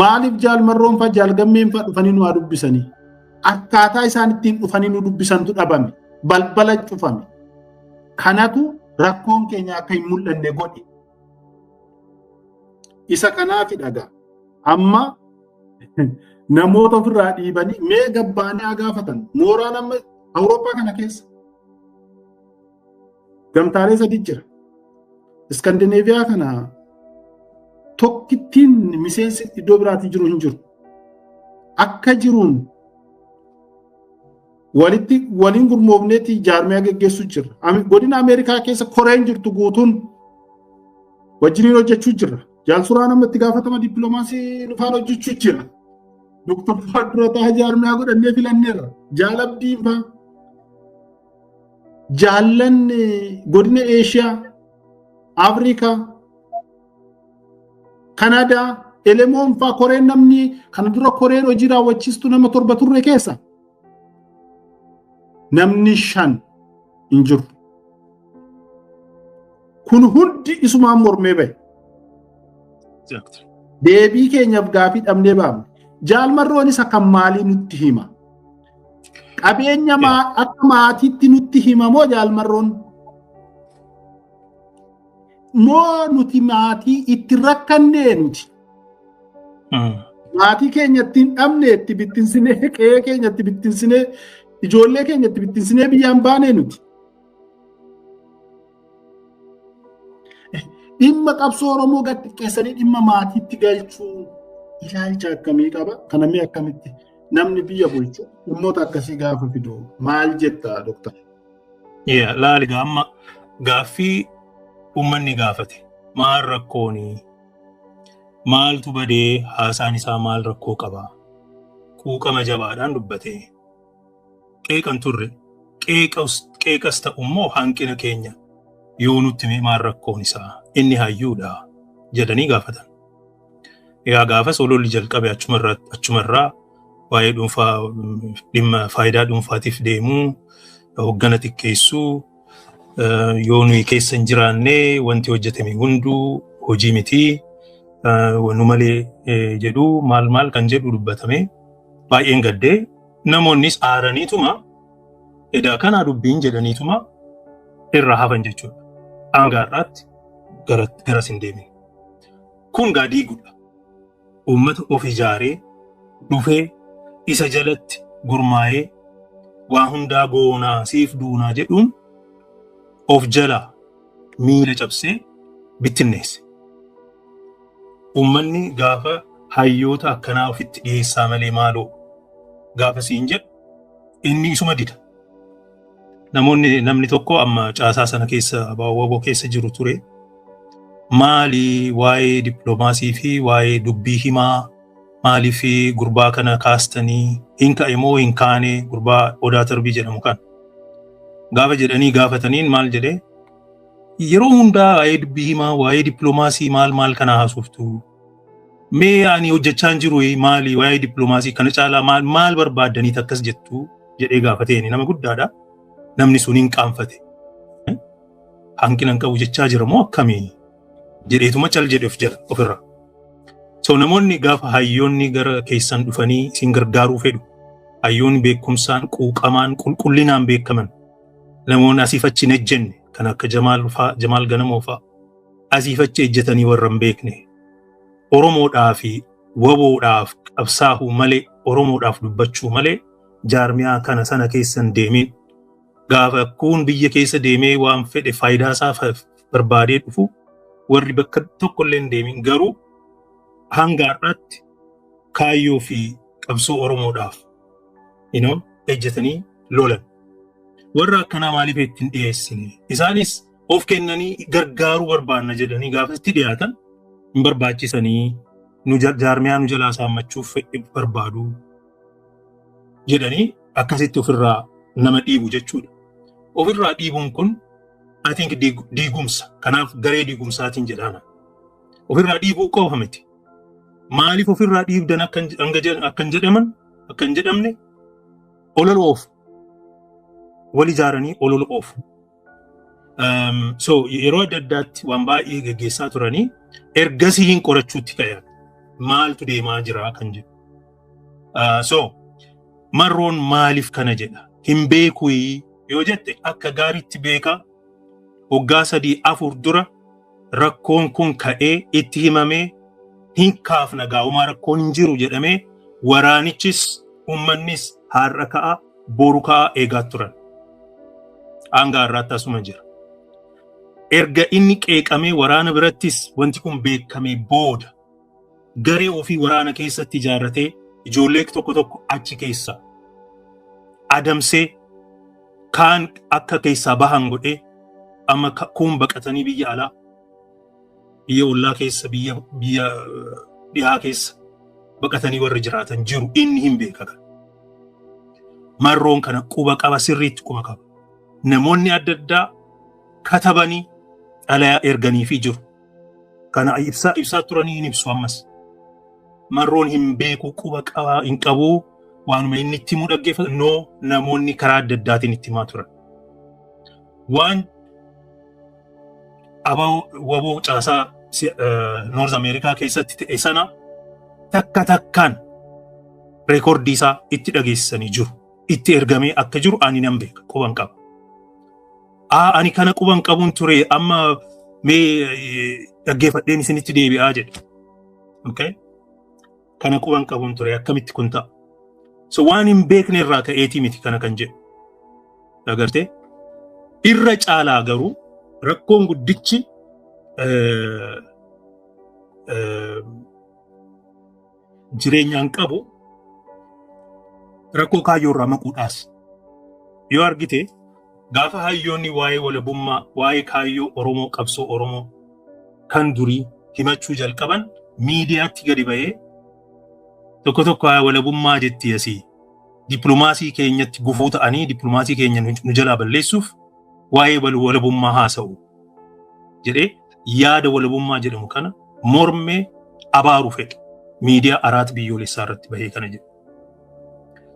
Maaliif jaalmarroon fa'aa jaalgammeen fa'aa dhufanii nu dubbisanii? Akkaataa isaan ittiin dhufanii nu dubbisantu dhabame. Balbala cufame. Kanatu rakkoon keenya akka hin mul'anne godhe. Isa kanaaf dhagaa. Amma namoota ofirraa dhiibanii mee gabbaanii gaafatan mooraan amma Awurooppaa kana keessa gamtaalee 3 jira. Iskandinaaviyaa kana tokkittiin miseensi iddoo biraatti jiru hin jiru. Akka jiruun waliin gurmoofneetti jaarmiyaa geggeessuu jira. Godina Ameerikaa keessa koreen jirtu guutuun wajjiniin hojjechuu jira. Jaalsuraan amma itti gaafatama dippiloomaasii nufaan hojjechuu jira. Dr. Fadrotaa jaarmiyaa godhannee filanneerra. Jaalabdiin fa'aa. Jaallan godina Eeshiyaa, Afrikaa, Kanaadaa, Elemoon fa'aa koreen namni kana dura koreen hojii raawwachiistu nama 7 turre keessa. Namni 5 hin jiru. Kun hundi isumaan mormee bahe. Deebii keenyaaf gaafii dhabnee baafne. Jaalmarroonis akka maalii nutti hima? Qabeenya akka maatiitti nutti hima moo jaalmarroon? Moo nuti maatii itti rakkannee nuti? Maatii keenya ittiin dhabnee itti bittinsinee qe'ee keenya itti bittinsinee ijoollee keenya itti bittinsinee biyyaan baanee nuti. Dhimma qabsoo Oromoo gad xiqqeessanii dhimma maatiitti galchuu ilaalcha akkamii qaba? Kana mee akkamitti namni biyya bulchu dhimmoota akkasii gaafa fidu maal jetta Dr. Laali amma gaaffii uummanni gaafate maal rakkoonii maaltu badee haasaan isaa maal rakkoo qaba? Quuqama jabaadhaan dubbate qeeqan turre qeeqas ta'ummoo hanqina keenya yoo nutti maal rakkoon isaa inni hayyuudha jedhanii gaafatan. Gaafas ololli jalqabe achumarraa waa'ee dhuunfaa dhimma faayidaa dhuunfaatiif deemuu hoggana xiqqeessuu yoo nuyi keessa hin jiraanne wanti hojjetame hunduu hojii miti nu malee jedhu maal kan jedhu dubbatame baay'een gaddee namoonnis aaraniituma edaa kanaa dubbiin jedhaniituma irraa hafan jechuudha. Aangaarraatti garas hin deemin. Kun gaadii guddaa. Uummata of ijaaree dhufee isa jalatti gurmaa'ee waa hundaa goonaa siif duunaa jedhuun of jalaa miila cabsee bittinneesse. Uummanni gaafa hayyoota akkanaa ofitti dhiyeessaa malee maaloo gaafa siin jedhu inni isuma dida. Namni tokko amma caasaa sana keessa abaawwaboo keessa jiru ture. Maali waa'ee dippiloomaasii fi waa'ee dubbii himaa maalii fi gurbaa kana kaastanii hin ka'e moo hin kaane gurbaa Odaa Tarbii jedhamu kan gaafa jedhanii gaafataniin maal jedhee yeroo hundaa waa'ee dubbii himaa waa'ee dippiloomaasii maal kana haasoftu mee ani hojjechaa hin jiru maali waa'ee dippiloomaasii kana caalaa maal barbaaddanii akkas jettu jedhee gaafateeni nama guddaadha. Namni sun hin qaanfate. Hanqina hin qabu jechaa jira moo akkamii jedheetuma cal jedhe ofirra. So namoonni gaafa hayyoonni gara keessan dhufanii isin gargaaruu fedhu. Hayyoonni beekumsaan quuqamaan qulqullinaan beekaman. Namoonni asiifachi hin ejjenne kan akka Jamaal Ganamoo fa'a asiifachi ejjetanii warra hin beekne. Oromoodhaaf waboodhaaf qabsaa'uu malee Oromoodhaaf dubbachuu malee jaarmiyaa kana sana keessan deemin. Gaafa kun biyya keessa deemee waan fedhe faayidaa isaa barbaadee dhufu warri bakka tokkollee hin deemin garuu hanga har'aatti kaayyoo fi qabsoo Oromoodhaaf ejjetanii lolan. Warra akkanaa maaliif ittiin dhiyeessine? Isaanis of kennanii gargaaruu barbaanna jedhanii gaafa itti dhiyaatan hin barbaachisanii jaarmiyaa nu jalaa saammachuuf barbaadu jedhanii akkasitti ofirraa nama dhiibu jechuudha. Ofirraa dhiibuun kun I think diigumsa. Kanaaf garee diigumsaatiin jedhama. Ofirraa dhiibuu qofa miti. Maaliif ofirraa dhiibdan akkan jedhamne ololoof wal ijaaranii ololoof. So yeroo adda addaatti waan baay'ee geggeessaa turanii ergasii hin qorachuutti ka'an. Maaltu deemaa jira kan jedhu. So marroon maaliif kana jedha? Hin beekuu yoo jette akka gaariitti beeka waggaa 3-4 dura rakkoon kun ka'ee itti himamee hin kaafna gaa'umaa rakkoon hin jiru jedhamee waraanichis uummannis har'a ka'a boru ka'a eegaa turan. Hanga har'aatti asuma jira. Erga inni qeeqamee waraana birattis wanti kun beekamee booda garee ofii waraana keessatti ijaarratee ijoollee tokko achi keessa adamsee kaan akka keessaa bahan godhee amma kun baqatanii biyya alaa biyya ollaa keessa biyya dhihaa keessa baqatanii warri jiraatan jiru inni hin beeka. Marroon kana quba qaba sirriitti quba qaba. Namoonni adda addaa katabanii xalayaa erganiifii jiru. Kana ibsaa turanii hin ibsu ammas. Marroon hin beeku quba qaba hin qabu. Waanuma inni itti himuu dhaggeeffatu namoonni karaa adda addaatiin itti himaa turan. Waan waboo caasaa Noorz Ameerikaa keessatti ta'e sana takkaan reekoordii isaa itti dhageessisanii jiru. Itti ergamee akka jiru ani nan beeka quban qaba. Ani kana quban qabuun ture amma mee dhaggeeffadheen isinitti deebi'aa jedhe. Okay? Kana quban qabuun ture akkamitti kun ta'a? So waan hin beekne irraa ka'eetii miti kana kan jedhu. Agartee? Irra caalaa garuu rakkoon guddichi jireenyaan qabu rakkoo kaayyoo irraa maquudhaas. Yoo argite gaafa hayyoonni waa'ee walabummaa waa'ee kaayyoo Oromoo qabsoo Oromoo kan durii himachuu jalqaban miidiyaatti gadi ba'ee tokko walabummaa jetti asii dippiloomaasii keenyatti gufuu ta'anii dippiloomaasii keenya nu jalaa balleessuuf waa'ee walabummaa haasa'u jedhee yaada walabummaa jedhamu kana mormee abaaruu fedhe miidiyaa araat biyyoolessaa irratti bahee kana jedhu.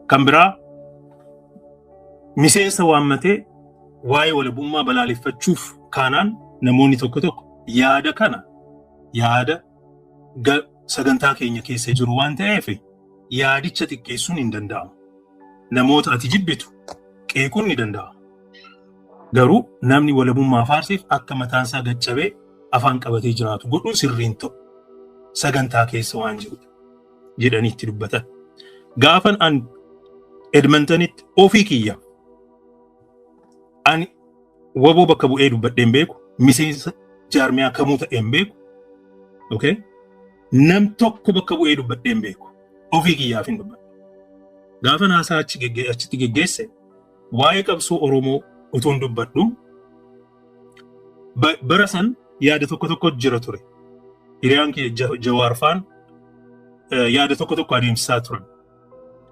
Kan biraa miseensa waammatee waa'ee walabummaa balaaleffachuuf kaanaan namoonni tokko yaada kana yaada sagantaa keenya keessa jiru waan ta'eef yaadicha xiqqeessuun hin danda'amu. Namoota ati jibbitu qeequun ni danda'ama. Garuu namni walabummaa faarsiif akka mataan isaa gaccabee afaan qabatee jiraatu godhuun sirriin ta'u sagantaa keessa waan jirudha jedhanii itti dubbatan. Gaafan an Edmontonitti ofii kiyya ani waboo bakka bu'ee dubbadheen beeku, miseensa jaarmiyaa kamuu ta'een beeku, okay? Nam tokko bakka bu'ee dubbadheen beeku, ofii kiyyaaf hin dubbadhe. Gaafan haasaa achitti geggeesse waa'ee qabsoo Oromoo utuun dubbadhu bara san yaada tokko jira ture. Hiriyaan kee Jawaar Faan yaada tokko adeemsisaa turan.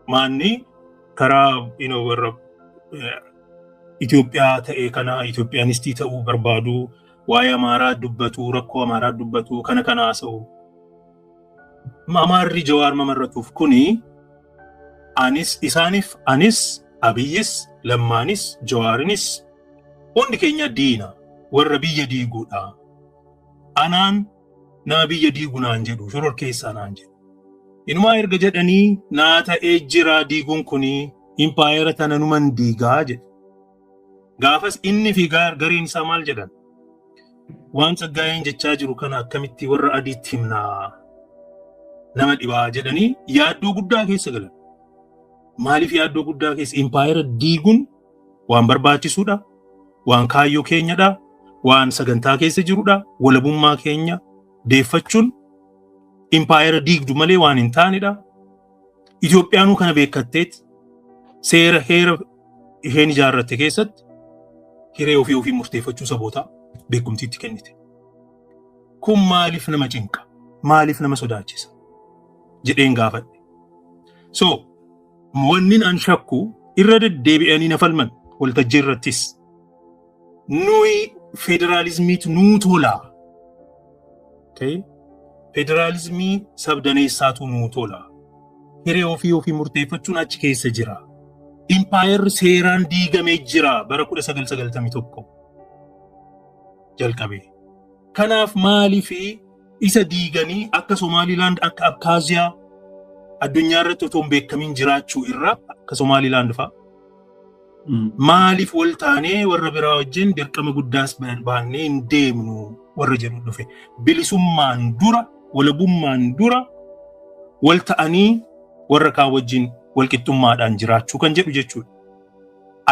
Maanni karaa warra Itoophiyaa ta'ee kana Itoophiyaanistii ta'uu barbaadu, waa'ee Amaaraa dubbatu, rakkoo Amaaraa dubbatu, kana haasa'u. Amaarri Jawaar mamarratuuf kuni isaaniif anis Abiyyis Lammaanis Jawaarinis hundi keenya diina warra biyya diiguudha. Anaan nama biyya diigu naan jedhu shoror keessaa naan jedhu. Inumaa erga jedhanii naa ta'ee jira diiguun kuni impaayera tana numan diigaa jedhe. Gaafas inni fi gareen isaa maal jedhan? Waan Tsaggaayeen jechaa jiru kana akkamitti warra adiitti himnaa nama dhibaa jedhanii yaaddoo guddaa keessa galan. Maaliif yaaddoo guddaa keessa? Impaayera diiguun waan barbaachisuudha, waan kaayyoo keenyadha, waan sagantaa keessa jirudha, walabummaa keenya deeffachuun impaayera diigdu malee waan hin taanedha. Itoophiyaanuu kana beekatteet seera heera isheen ijaarratte keessatti hiree ofii murteeffachuu sabootaa beekumtiitti kennite. Kun maaliif nama cinqa? Maaliif nama sodaachisa? Jedheen gaafadhe. So, wannin an shakku irra deddeebi'anii na falman waltajjii irrattis. Nuyi federaalizmiitu nuu tolaa. Okay? Federaalizmii sabdaneessaatu nuu tolaa. Hiree ofii murteeffachuun achi keessa jira. Impaayerri seeraan diigamee jira bara 1991 jalqabee. Kanaaf maaliif isa diiganii akka Somaalilaand akka Abkaaziyaa addunyaa irratti otoo hin beekamin jiraachuu irraa akka Somaalilaand fa'a. Maaliif wal taanee warra biraa wajjin dirqama guddaas baannee hin deemnu warra jedhu dhufe. Bilisummaan dura, walabummaan dura wal ta'anii warra kaan wajjin walqixxummaadhaan jiraachuu kan jedhu jechuudha.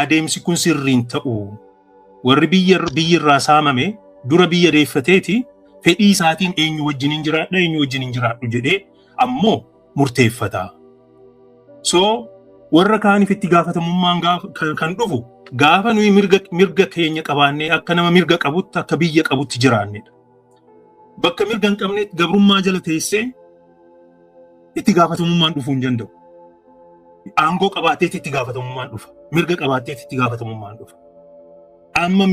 Adeemsi kun sirriin ta'u warri biyyirraa saamame dura biyya deeffateeti fedhii isaatiin eenyu wajjin hin jiraadhu jedhee ammoo murteeffata. So warra kaaniif itti gaafatamummaan kan dhufu gaafa nuyi mirga keenya qabaannee akka nama mirga qabutti akka biyya qabutti jiraannedha. Bakka mirga hin qabneetti gabrummaa jala teessee itti gaafatamummaan dhufuu hin danda'u. Aangoo qabaateetti itti gaafatamummaan dhufa. Mirga qabaateetti itti gaafatamummaan dhufa. Amma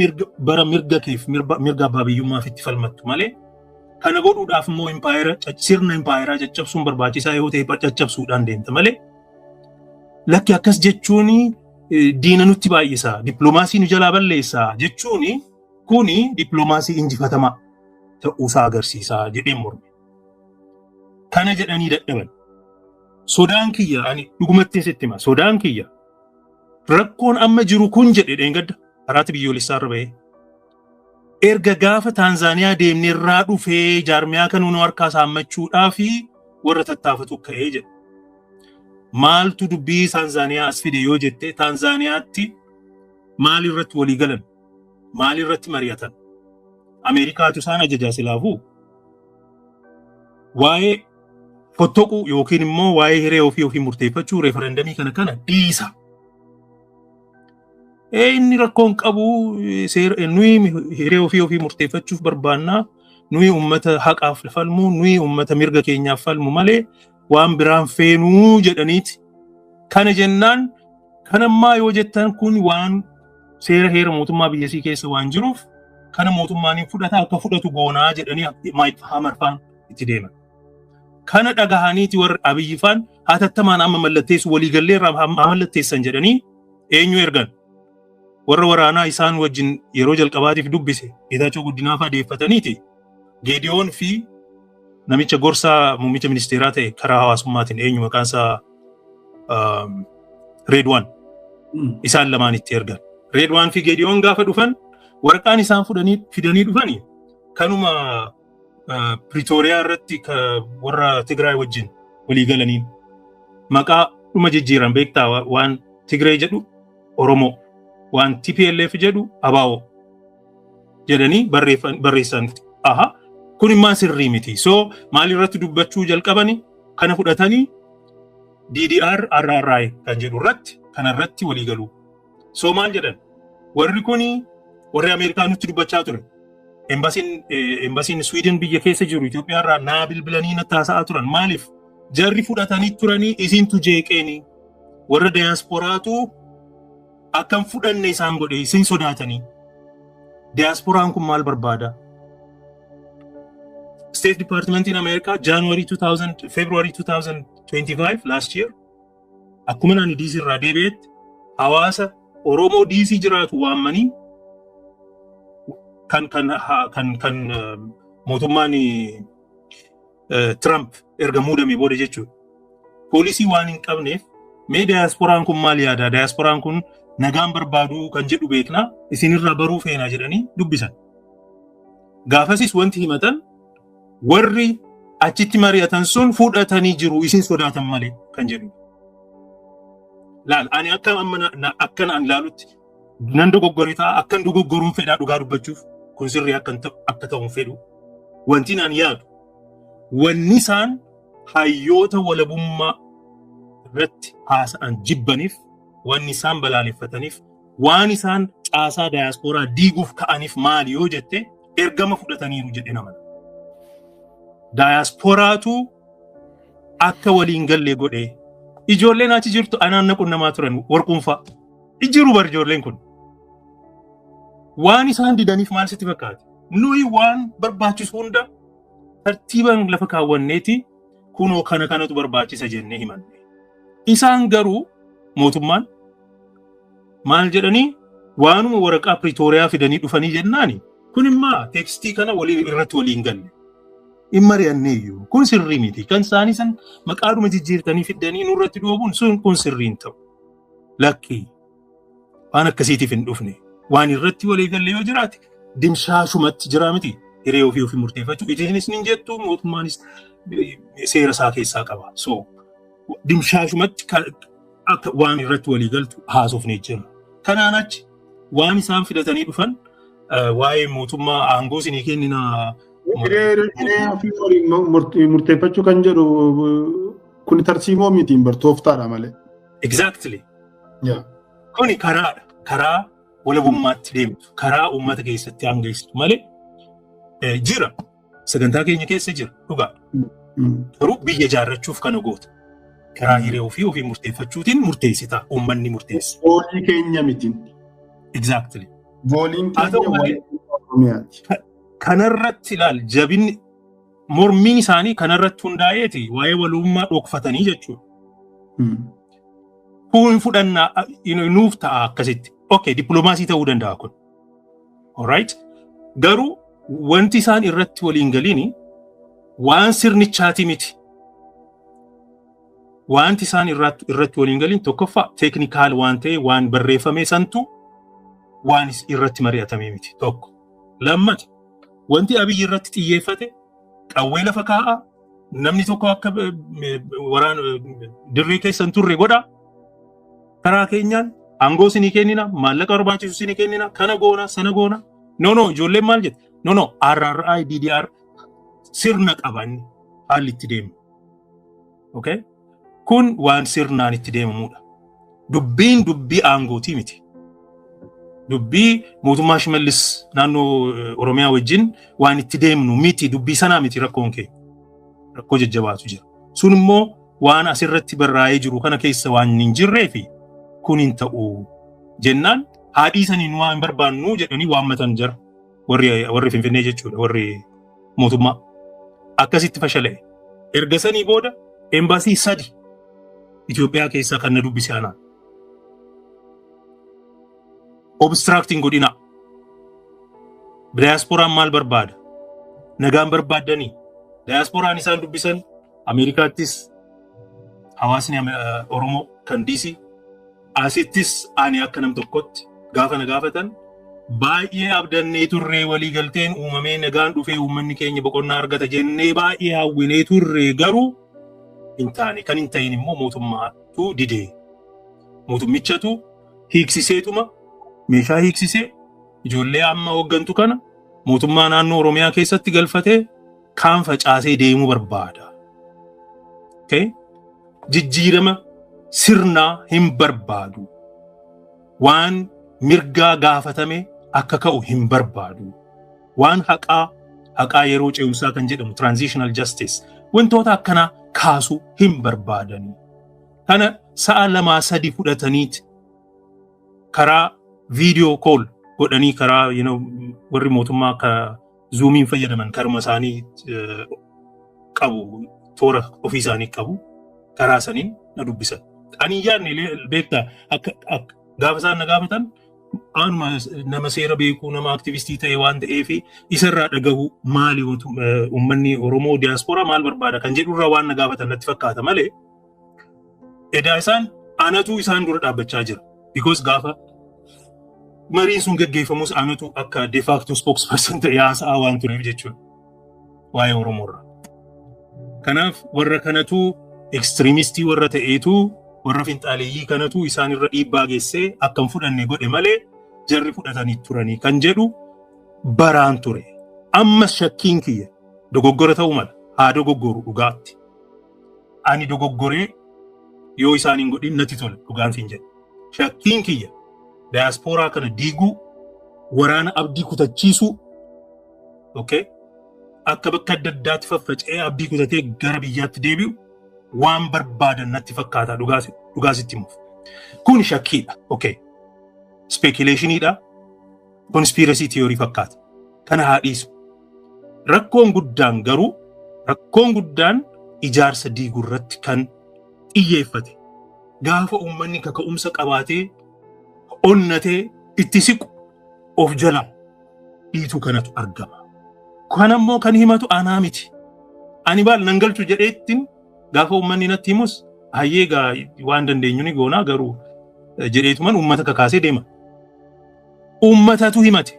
bara mirga keef mirga abbaa biyyummaaf itti falmattu malee kana godhuudhaaf immoo sirna impaayeraa caccabsuun barbaachisaa yoo ta'e caccabsuudhaan deemta malee lakki akkas jechuun diina nutti baay'isa, dippiloomaasii nu jalaa balleessa jechuun kuni dippiloomaasii injifatamaa ta'uusaa agarsiisa jedheen morme. Kana jedhanii dadhaban. Sodaan kiyya ani dhugumatti sitti hima. Sodaan kiyya rakkoon amma jiru kun jedhe dheengadda karaatti biyyoolessaa irra bahee. Erga gaafa Taanzaaniyaa deemnee irraa dhufee jaarmiyaa kan nu harkaa saammachuudhaa fi warra tattaafatu ka'ee jedhe. Maaltu dubbii Taanzaaniyaa as fide yoo jette Taanzaaniyaatti maal irratti walii galan? Maal irratti mari'atan? Ameerikaatu isaan ajajaa silaafuu waa'ee fottoquu yookiin immoo waa'ee hiree ofii murteeffachuu referendamii kana dhiisa. Inni rakkoon qabu nuyi hiree ofii murteeffachuuf barbaannaa, nuyi uummata haqaaf falmu, nuyi uummata mirga keenyaaf falmu malee waan biraan feenuu jedhaniiti. Kana jennaan kanammaa yoo jettan kun waan seera heera mootummaa biyyasii keessa waan jiruuf kana mootummaan fudhata akka fudhatu goonaa jedhanii hamarfaan itti deeman. Kana dhagahaniiti warra Abiyyi faan hatattamaan amma mallatteessu waliigallee irraa mallatteessan jedhanii eenyu ergan? Warra waraanaa isaan wajjin yeroo jalqabaatiif dubbise Geetaachoo Guddinaa fa'aa deeffataniiti. Geediyoon fi namicha gorsaa muummicha ministeeraa ta'e karaa hawaasummaatiin eenyu maqaan isaa Redwan isaan lamaanitti ergan. Redwan fi Geediyoon gaafa dhufan waraqaan isaan fidanii dhufanii kanuma Pretoria irratti warra Tigraay wajjin walii galanii maqaa dhuma jijjiiran beektaa waan Tigraay jedhu Oromoo waan TPLF jedhu ABO jedhanii barreessan. Aha kun immoo sirrii miti. So maal irratti dubbachuu jalqabanii kana fudhatanii DDR RRI kan jedhu irratti kana irratti walii galu. So maal jedhan warri kuni warri Ameerikaanitti dubbachaa ture. Embasiin Sweden biyya keessa jiru Itoophiyaa irraa naa bilbilanii na taasa'aa turan. Maaliif jarri fudhatanii turanii isintu jeeqeeni warra diaasporaatu akkam fudhanne isaan godhe isin sodaatanii. Diasporaan kun maal barbaada? State Department in America, February 2025 last year. Akkuma nani DC irraa deebi'etti hawaasa Oromoo DC jiraatu waammanii kan mootummaan Trump erga muudame booda jechuudha. Poolisii waan hin qabneef mee diasporaan kun maal yaada? Diasporaan kun nagaan barbaadu kan jedhu beekna isinirraa baruu feena jedhanii dubbisan. Gaafasis wanti himatan warri achitti mari'atan sun fudhatanii jiru isin sodaatan malee kan jedhu. Laal ani akka naan laalutti nan dogoggore ta'a akkan dogoggoruun fedhaa dhugaa dubbachuuf kun sirrii akka ta'uun fedhu wanti naan yaadu wanni isaan hayyoota walabummaa irratti haasa'an jibbaniif wanni isaan balaaleffataniif waan isaan caasaa diaasporaa diiguuf ka'aniif maali yoo jette ergama fudhataniiru jedhe namana. Diaasporaatu akka waliin galle godhe ijoolleen achi jirtu anaan na qunnamaa turan warqunfaa ijiru bar ijoolleen kun waan isaan didaniif maal sitti fakkaate nuyi waan barbaachisu hunda tartiibaan lafa kaawwanneeti kunoo kanatu barbaachisa jennee himanne. Isaan garuu mootummaan maal jedhanii waanuma waraqaa Pretoria fidanii dhufanii jennaani kun immoo tekstii kana irratti waliin galle. Imma ri'anneeyyuu kun sirrii miti kan isaanii san maqaadhuma jijjiirtanii fidanii nurratti dhoobuun sun kun sirriin ta'u. Lakkii waan akkasiitiif hin dhufne waan irratti walii galle yoo jiraate dimshaashumatti jira miti hiree ofii murteeffachuu isinis ni jettu mootummaanis seera isaa keessaa qaba. So dimshaashumatti akka waan irratti walii galtu haasofnee jira. Kanaan achi waan isaan fidatanii dhufan waa'ee mootummaa aangoo isinii kennina hiree ofii murteeffachuu kan jedhu kun tarsiimoo miti bartooftaadha malee. Exactly. Kuni karaa walabummaatti deemtu karaa uummata keessatti hangeessitu malee jira sagantaa keenya keessa jira dhugaa. Garuu biyya ijaarrachuuf kana goota. Karaa hiree ofii murteeffachuutiin murteessita uummanni murteessa. Voolii keenya miti. Exactly. Vooliin keenya kanarratti ilaal jabinni mormiin isaanii kanarratti hundaa'eeti waa'ee walummaa dhokfatanii jechuudha. Kun fudhannaa nuuf ta'a akkasitti. Okay, dippiloomaasii ta'uu danda'a kun. Alright. Garuu wanti isaan irratti waliin galiini waan sirnichaati miti. Wanti isaan irratti waliin galiin tokkoffaa teeknikaal waan ta'e waan barreeffame santu waan irratti mari'atame miti tokko. Lammata wanti Abiyyi irratti xiyyeeffate qawwee lafa kaa'a namni tokko akka waraan dirree keessan turre godha karaa keenyaan aangoo isinii kennina maallaqa barbaachisu isinii kennina kana goona sana goona no ijoolleen maal jette no RRI DDR sirna qaban haalli itti deemu. Okay? Kun waan sirnaan itti deemamudha. Dubbiin dubbii aangootii miti. Dubbii mootummaa Shimallis naannoo Oromiyaa wajjin waan itti deemnu miti dubbii sanaa miti rakkoon kee. Rakkoo jajjabaatu jira. Sun immoo waan asirratti barraa'ee jiru kana keessa waan hin jirreefi kun hin ta'u jennaan haadhii saniin waan barbaannu jedhanii waammatan jira. Warri Finfinnee jechuudha warri mootummaa. Akkasitti fashalaa'e. Erga sanii booda embaasii 3 Itoophiyaa keessa kan na dubbise anaan. Obstructing godina. Diasporaan maal barbaada? Nagaan barbaadanii Diasporaan isaan dubbisan Ameerikaattis hawaasni Oromoo kan DC asittis ani akka nam tokkotti gaafa na gaafatan baay'ee abdannee turree walii galteen uumamee nagaan dhufee uummanni keenya boqonnaa argata jennee baay'ee hawwinee turree garuu hin taane kan hin ta'in immoo mootummaatu didee mootummichatu hiiksiseetuma meeshaa hiiksisee ijoollee amma hooggantu kana mootummaa naannoo Oromiyaa keessatti galfatee kaan facaasee deemuu barbaada. Okay? Jijjiirama sirnaa hin barbaadu. Waan mirgaa gaafatame akka ka'u hin barbaadu. Waan haqaa yeroo ce'umsaa kan jedhamu transitional justice wantoota akkanaa kaasuu hin barbaadani. Kana sa'a 2-3 fudhataniiti karaa video call godhanii karaa warri mootummaa akka zoomiin fayyadaman karma isaanii qabu toora ofii isaanii qabu karaa saniin na dubbisan. Ani yaadne beektaa akka gaafa isaan na gaafatan nama seera beekuu nama aktivistii ta'e waan ta'eef isarraa dhagahu maali uummanni Oromoo diaasporaa maal barbaada kan jedhurraa waan na gaafatan natti fakkaata malee edaa anatu isaan dura dhaabbachaa jira. Because gaafa mariin sun gaggeeffamus anatu akka de facto spokesperson ta'e haasa'aa waan tureef jechuudha waa'ee Oromoorra. Kanaaf warra kanatu ekstreemistii warra ta'eetu warra finxaaleeyyii kanatu isaanirra dhiibbaa geessee akkam fudhanne godhe malee jarri fudhatanii turanii kan jedhu baraan ture. Ammas shakkiin kiyya dogoggora ta'uu mala haa dogoggoru dhugaatti. Ani dogoggoree yoo isaaniin godhin natti tole dhugaan siin jedhe. Shakkiin kiyya diaasporaa kana diiguu waraana abdii kutachiisuu okay akka bakka adda addaatti faffaca'ee abdii kutatee gara biyyaatti deebi'u waan barbaadan natti fakkaata dhugaasitti himuuf. Kun shakkiidha. Okay. Speculationiidha. Conspiracy theory fakkaata. Kana haa dhiisu. Rakkoon guddaan ijaarsa diiguu irratti kan xiyyeeffate. Gaafa uummanni kaka'umsa qabaatee onnatee itti siqu of jala dhiitu kanatu argama. Kanammoo kan himatu anaa miti. Ani baal nan galchu jedheettiin gaafa uummanni natti himus hayyeegaa waan dandeenyu ni goonaa garuu jedheetuman uummata kakaasee deema. Uummatatu himate.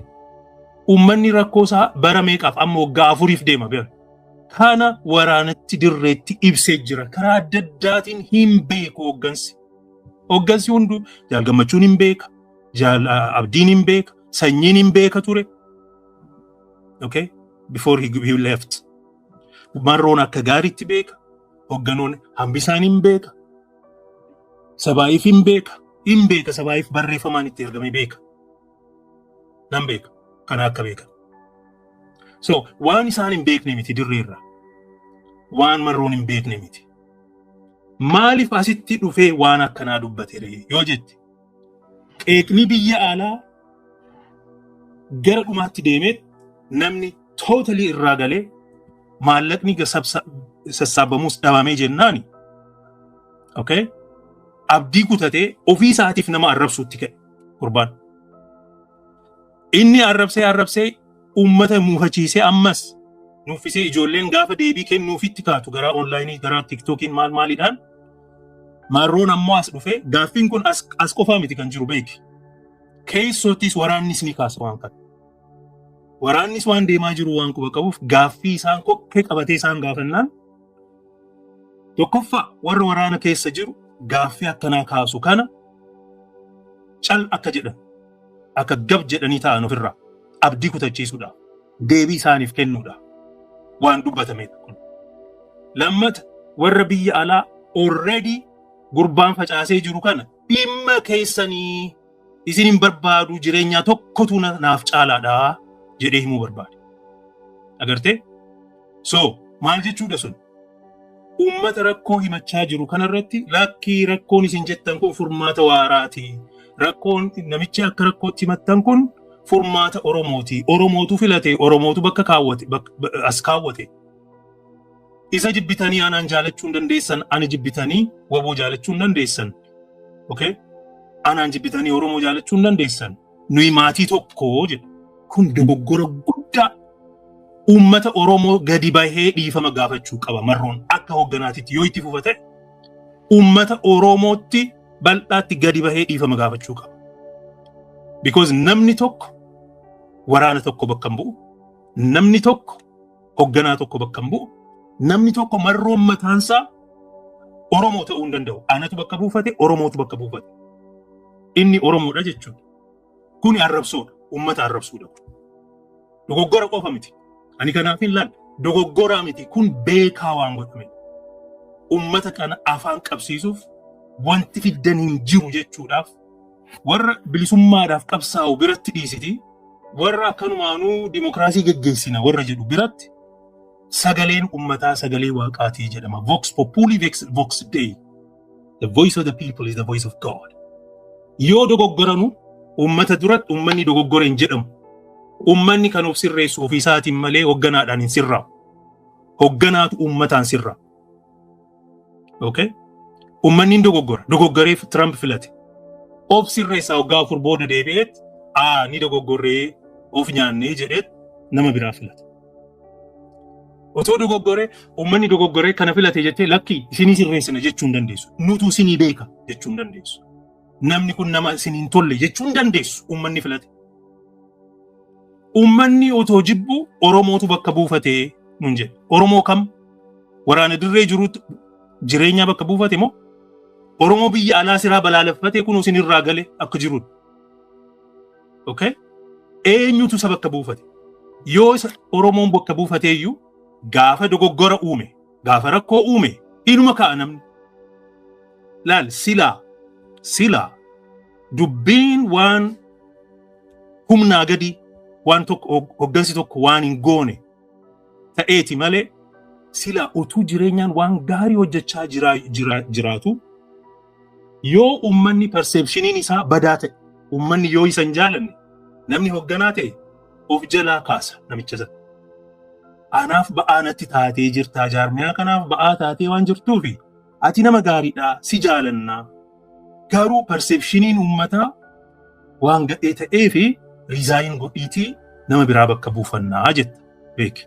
Uummanni rakkoosaa bara meeqaaf amma waggaa 4 deema beeku. Kana waraanatti dirreetti ibsee jira. Karaa adda addaatiin hin beeku hooggansi. Hooggansi hundu jaal gammachuun hin beeka. Jaal abdiin hin beeka. Sanyiin hin beeka ture. Okay? Before he left. Marroon akka gaariitti beeka. Hoogganoon hambisaan hin beeka. Sabaa'iif hin beeka. Hin beeka sabaa'iif barreeffamaan itti ergame beeka. Nan beeka. Kana akka beeka. So, waan isaan hin beekne miti dirreerra. Waan marroon hin beekne miti. Maaliif asitti dhufee waan akkanaa dubbate yoo jette? Qeeqni biyya alaa gara dhumaatti deemee namni totally irraa galee maallaqni sassaabamuus dhabamee jennaani. Okay? Abdii kutatee ofii isaatiif nama arrabsuutti ka'e gurbaan. Inni arrabsee uummata muufachiisee ammas nuufisee ijoolleen gaafa deebii kennuufitti kaatu gara onlaayinii gara tiktookiin maaliidhaan marroon ammoo as dhufee gaaffiin kun as qofaa miti kan jiru beeki. Keessottis waraannis ni kaasa waan kana. Waraannis waan deemaa jiru waan quba qabuuf gaaffii isaan kokkee qabatee isaan gaafannaan tokkoffaa warra waraana keessa jiru gaaffii akkanaa kaasu kana cal akka jedhan akka gab jedhanii ta'an ofirraa abdii kutachiisuudha. Deebii isaaniif kennuudha. Waan dubbatamedha kun. Lammata warra biyya alaa already gurbaan facaasee jiru kana dhimma keessanii isin hin barbaadu jireenyaa tokkotu naaf caalaadha jedhee himuu barbaade. Agartee? So, maal jechuudha sun? Uummata rakkoo himachaa jiru kanarratti lakkii rakkoon isin jettan kun furmaata waaraati. Rakkoon namichi akka rakkootti himattan kun furmaata Oromooti. Oromootu filate, Oromootu bakka kaawwate, as kaawwate. Isa jibbitanii anaan jaalachuu hin dandeessan, ani jibbitanii waboo jaalachuu hin dandeessan. Okay? Anaan jibbitanii Oromoo jaalachuu hin dandeessan. Nuyi maatii tokko jedhu. Kun dogoggora guddaa. ummata Oromoo gadi bahee dhiifama gaafachuu qaba marroon akka hoogganaatitti yoo itti fufate ummata Oromootti bal'aatti gadi bahee dhiifama gaafachuu qaba. Because namni tokko waraana tokko bakka hin bu'u, namni tokko hoogganaa tokko bakka hin bu'u, namni tokko marroon mataansaa Oromoo ta'uu hin danda'u. Anatu bakka buufate, Oromootu bakka buufate. Inni Oromoodha jechuudha. Kuni arrabsoodha, ummata arrabsuudha. Dogoggora qofa miti. Ani kanaaf hin laal dogoggora miti kun beekaa waan godhame. Ummata kana afaan qabsiisuuf wanti fiddan hin jiru jechuudhaaf warra bilisummaadhaaf qabsaa'u biratti dhiisiti warra akkanumaanuu dimokiraasii geggeessina warra jedhu biratti sagaleen ummataa sagalee waaqaatii jedhama. Vox populi vox dei. The voice of the people is the voice of God. Yoo dogoggoranu ummata duratti ummanni dogoggora hin jedhamu. Ummanni kan of sirreessu ofii isaatiin malee hoogganaadhaan hin sirraa'u. Hoogganaatu ummataan sirraa'u. Okay? Ummanni dogoggoree Trump filate. Of sirreessaa waggaa 4 booda deebi'eet ni dogoggoree of nyaannee jedheet nama biraa filate. Otoo dogoggoree ummanni dogoggoree kana filate jettee lakkii isinii sirreessina jechuu hin dandeessu. Nutu isinii beeka jechuu hin dandeessu. Namni kun nama isinii hin tolle jechuu hin dandeessu ummanni filate. Ummanni otoo jibbu Oromootu bakka buufatee nun jedhe. Oromoo kam waraana dirree jiruutti jireenya bakka buufate moo Oromoo biyya alaa siraa balaaleffatee kun isinirraa gale akka jiruudha. Okay? Eenyutu isa bakka buufate? Yoo isa Oromoon bakka buufateeyyuu gaafa dogoggora uume, gaafa rakkoo uume, inuma ka'a namni. Laal silaa dubbiin waan humnaa gadi waan tokko hoggansi tokko waan hin goone ta'eeti malee silaa utuu jireenyaan waan gaarii hojjechaa jiraatu yoo ummanni perceptioniin isaa badaa ta'e ummanni yoo isa hin jaalanne namni hogganaa ta'e of jalaa kaasa namicha sana. Anaaf ba'aa natti taatee jirtaa jaarmiyaa kanaaf ba'aa taatee waan jirtuufi ati nama gaariidhaa si jaalannaa garuu perceptioniin ummataa waan gadhee ta'ee fi rizaayin godhiitii nama biraa bakka buufannaa jetta beeki.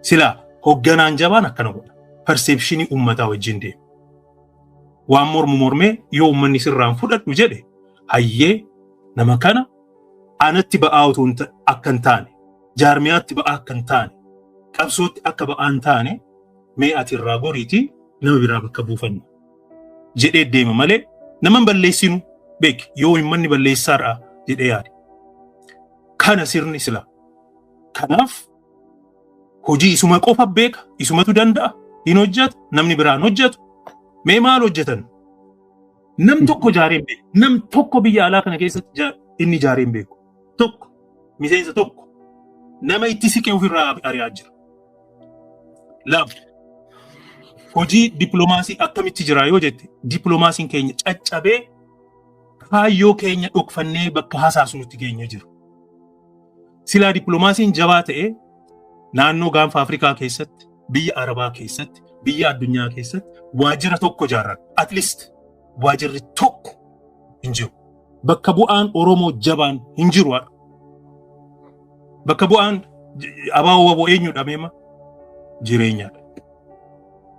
Silaa hogganaan jabaan akkana godha perceptionii ummataa wajjin deema. Waan mormee yoo ummanni sirraan fudhadhu jedhe hayyee nama kana anatti ba'aa utuu akka hin taane jaarmiyaatti ba'aa akka hin taane qabsootti akka ba'aa hin taane mee ati irraa goriitii nama biraa bakka buufanna jedhee deema malee nama balleessinu beeki yoo ummanni balleessaadha jedhee yaade. Kana sirni sila. Kanaaf hojii isuma qofa beeka isumatu danda'a hin hojjetu namni biraan hojjetu mee maal hojjetan nam tokko jaareen beeku nam tokko biyya alaa kana keessatti inni jaareen beeku tokko miseensa tokko nama itti siqee ofirraa ari'aa jira. Lama hojii dippiloomaasii akkamitti jira yoo jette dippiloomaasiin keenya caccabee kaayyoo keenya dhokfannee bakka hasaasuutti keenya jiru. Silaa dippiloomaasiin jabaa ta'ee naannoo gaanfa Afrikaa keessatti, biyya Arabaa keessatti, biyya addunyaa keessatti waajjira tokko jaarran. At least waajjirri tokko hin jiru. Bakka bu'aan Oromoo jabaan hin jiru. Bakka bu'aan abaaboo waboo eenyudha meema? Jireenyaadha.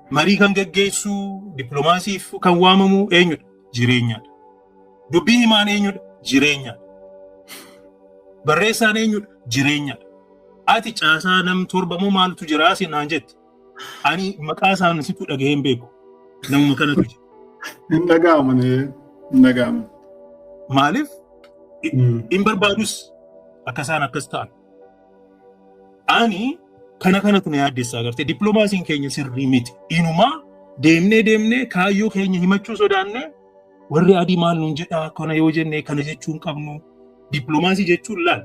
Marii kan geggeessu dippiloomaasiif kan waamamu eenyudha? Jireenyaadha. Dubbii himaan eenyudha? Jireenyaadha. Barreessaan eenyudha? Jireenyaadha. Ati caasaa nam torba moo maaltu jira naan jette. Ani maqaa isaan situ dhagaheen beeku. Namuma kanatu jira. Hin dhaga'aman. Maaliif? Hin barbaadus akka isaan akkas ta'an. Ani kanatu na yaaddeessaa agartee dippiloomaasiin keenya sirrii miti. Inumaa deemnee kaayyoo keenya himachuu sodaannee warri adii maal nuun jedhaa kana yoo jennee kana jechuun qabnu. Dippiloomaasii jechuun laal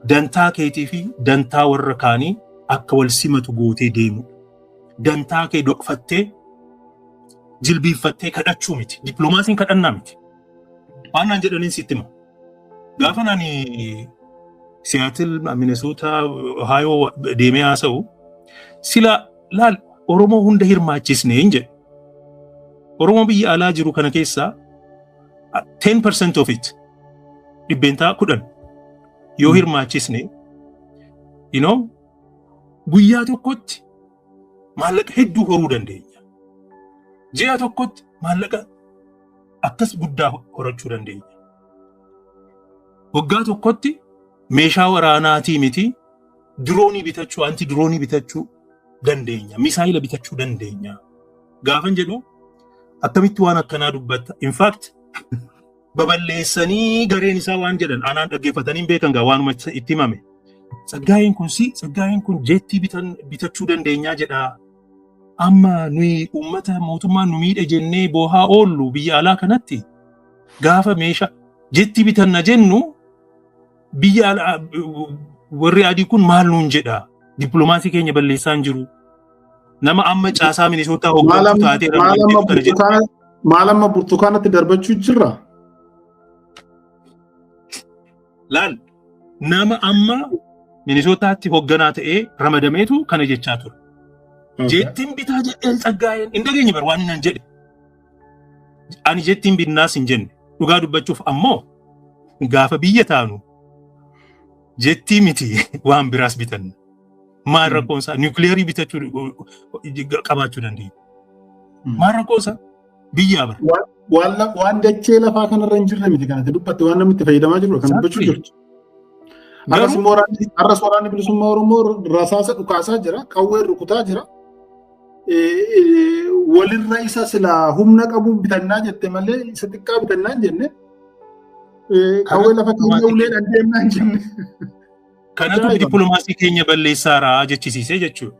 dantaa keetii fi dantaa warra kaanii akka wal simatu gootee deemu. Dantaa kee dhokfattee jilbiiffattee kadhachuu miti. Dippiloomaasiin kadhannaa miti. Waan naan jedhaniin sitti hima. Gaafa nani Seattle, Minnesota, Ohio deemee haasa'u sila laal Oromoo hunda hirmaachisnee hin jedhe. Oromoo biyya alaa jiru kana keessaa 10% of it dhibbentaa 10 yoo hirmaachisne guyyaa tokkotti maallaqa hedduu horuu dandeenya. Ji'a tokkotti maallaqa akkas guddaa horachuu dandeenya. Waggaa tokkotti meeshaa waraanaatii miti diroonii bitachuu, anti diroonii bitachuu dandeenya. Misaayila bitachuu dandeenya. Gaafan jedhu akkamitti waan akkanaa dubbatta. In fact, baballeessanii gareen isaa waan jedhan anaan dhaggeeffatanii beekan gaa waanuma itti himame. Saggaayeen kun jeettii bitachuu dandeenyaa jedha. Amma nuyi uummata mootummaan nu miidhe jennee boohaa oollu biyya alaa kanatti gaafa meeshaa jeettii bitanna jennu biyya alaa warri adii kun maal nuun jedha. Dippiloomaasii keenya balleessaa hin jiru. Nama amma caasaa Minisootaa hooggantuu taatee maal amma burtukaanatti darbachuu jirra? Laal nama amma Minisootaatti hoogganaa ta'ee ramadameetu kana jechaa ture. Jeettiin bitaa jedheen Tsaggaayeen hin dhageenye bar waan hin jedhe. Ani jeettiin binnaas hin jenne. Dhugaa dubbachuuf ammoo gaafa biyya taanu jeettii miti waan biraas bitanna. Maal rakkoonsaa niwukileerii bitachuu qabaachuu dandeenya. Maal rakkoonsaa biyyaa bara. Waan dachee lafaa kanarra hin jirre miti kanatti dubbatte waan namni itti fayyadamaa jiru kan dubbachuu jirtu. Har'as waraanni bilisummaa Oromoo rasaasa dhukaasaa jira, qawwee rukutaa jira. Walirra isa sila humna qabuun bitannaa jette malee isa xiqqaa bitannaa hin jenne. Qawwee lafa keenya uleedhaan deemnaa hin jenne. Kanatu dippiloomaasii keenya balleessaaraa jechisiisee jechuudha.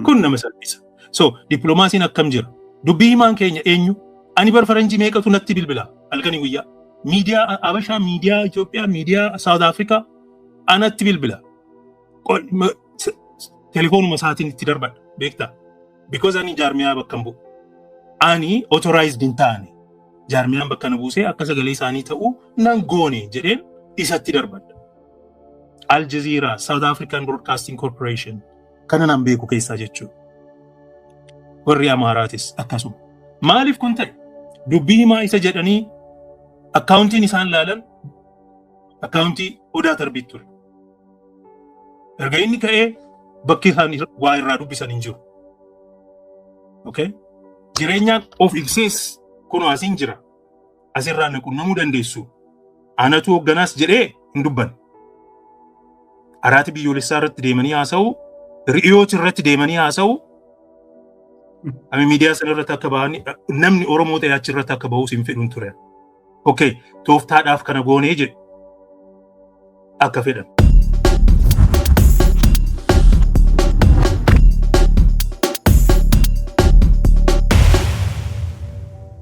Kun nama salphisa. So dippiloomaasiin akkam jira? Dubbii himaan keenya eenyu? Ani bar faranjii meeqatu natti bilbila halkanii guyyaa. Miidiyaa Habashaa, miidiyaa Itoophiyaa, miidiyaa South Africa anatti bilbila. Telefoonuma isaatiin itti darbadha beektaa? Because ani jaarmiyaa bakka bu'u. Ani authorized hin taane. Jaarmiyaan bakka na buusee akka sagalee isaanii ta'uu nan goone jedheen isatti darbadha. Al Jazeera, South African Broadcasting Corporation kana nan beeku keessaa jechuudha. Warri Amaaraatis akkasuma. Maaliif kun ta'e? Dubbii himaa isa jedhanii akkaawuntiin isaan laalan akkaawuntii Odaa Tarbiit ture. Erga inni ka'ee bakki isaan waa irraa dubbisan hin jiru. Okay? Jireenyaan of ibsees kunoo asiin jira. Asirraa na qunnamuu dandeessu. Anatu hoogganaas jedhee hin dubban. Araati biyyoolessaa irratti deemanii haasa'u, ri'iyooti irratti deemanii haasa'u, ami miidiyaa sana irratti akka bahanii namni Oromoo ta'e achi irratti akka bahuus hin fedhuun ture. Okay, tooftaadhaaf kana goonee jedhu akka fedhan.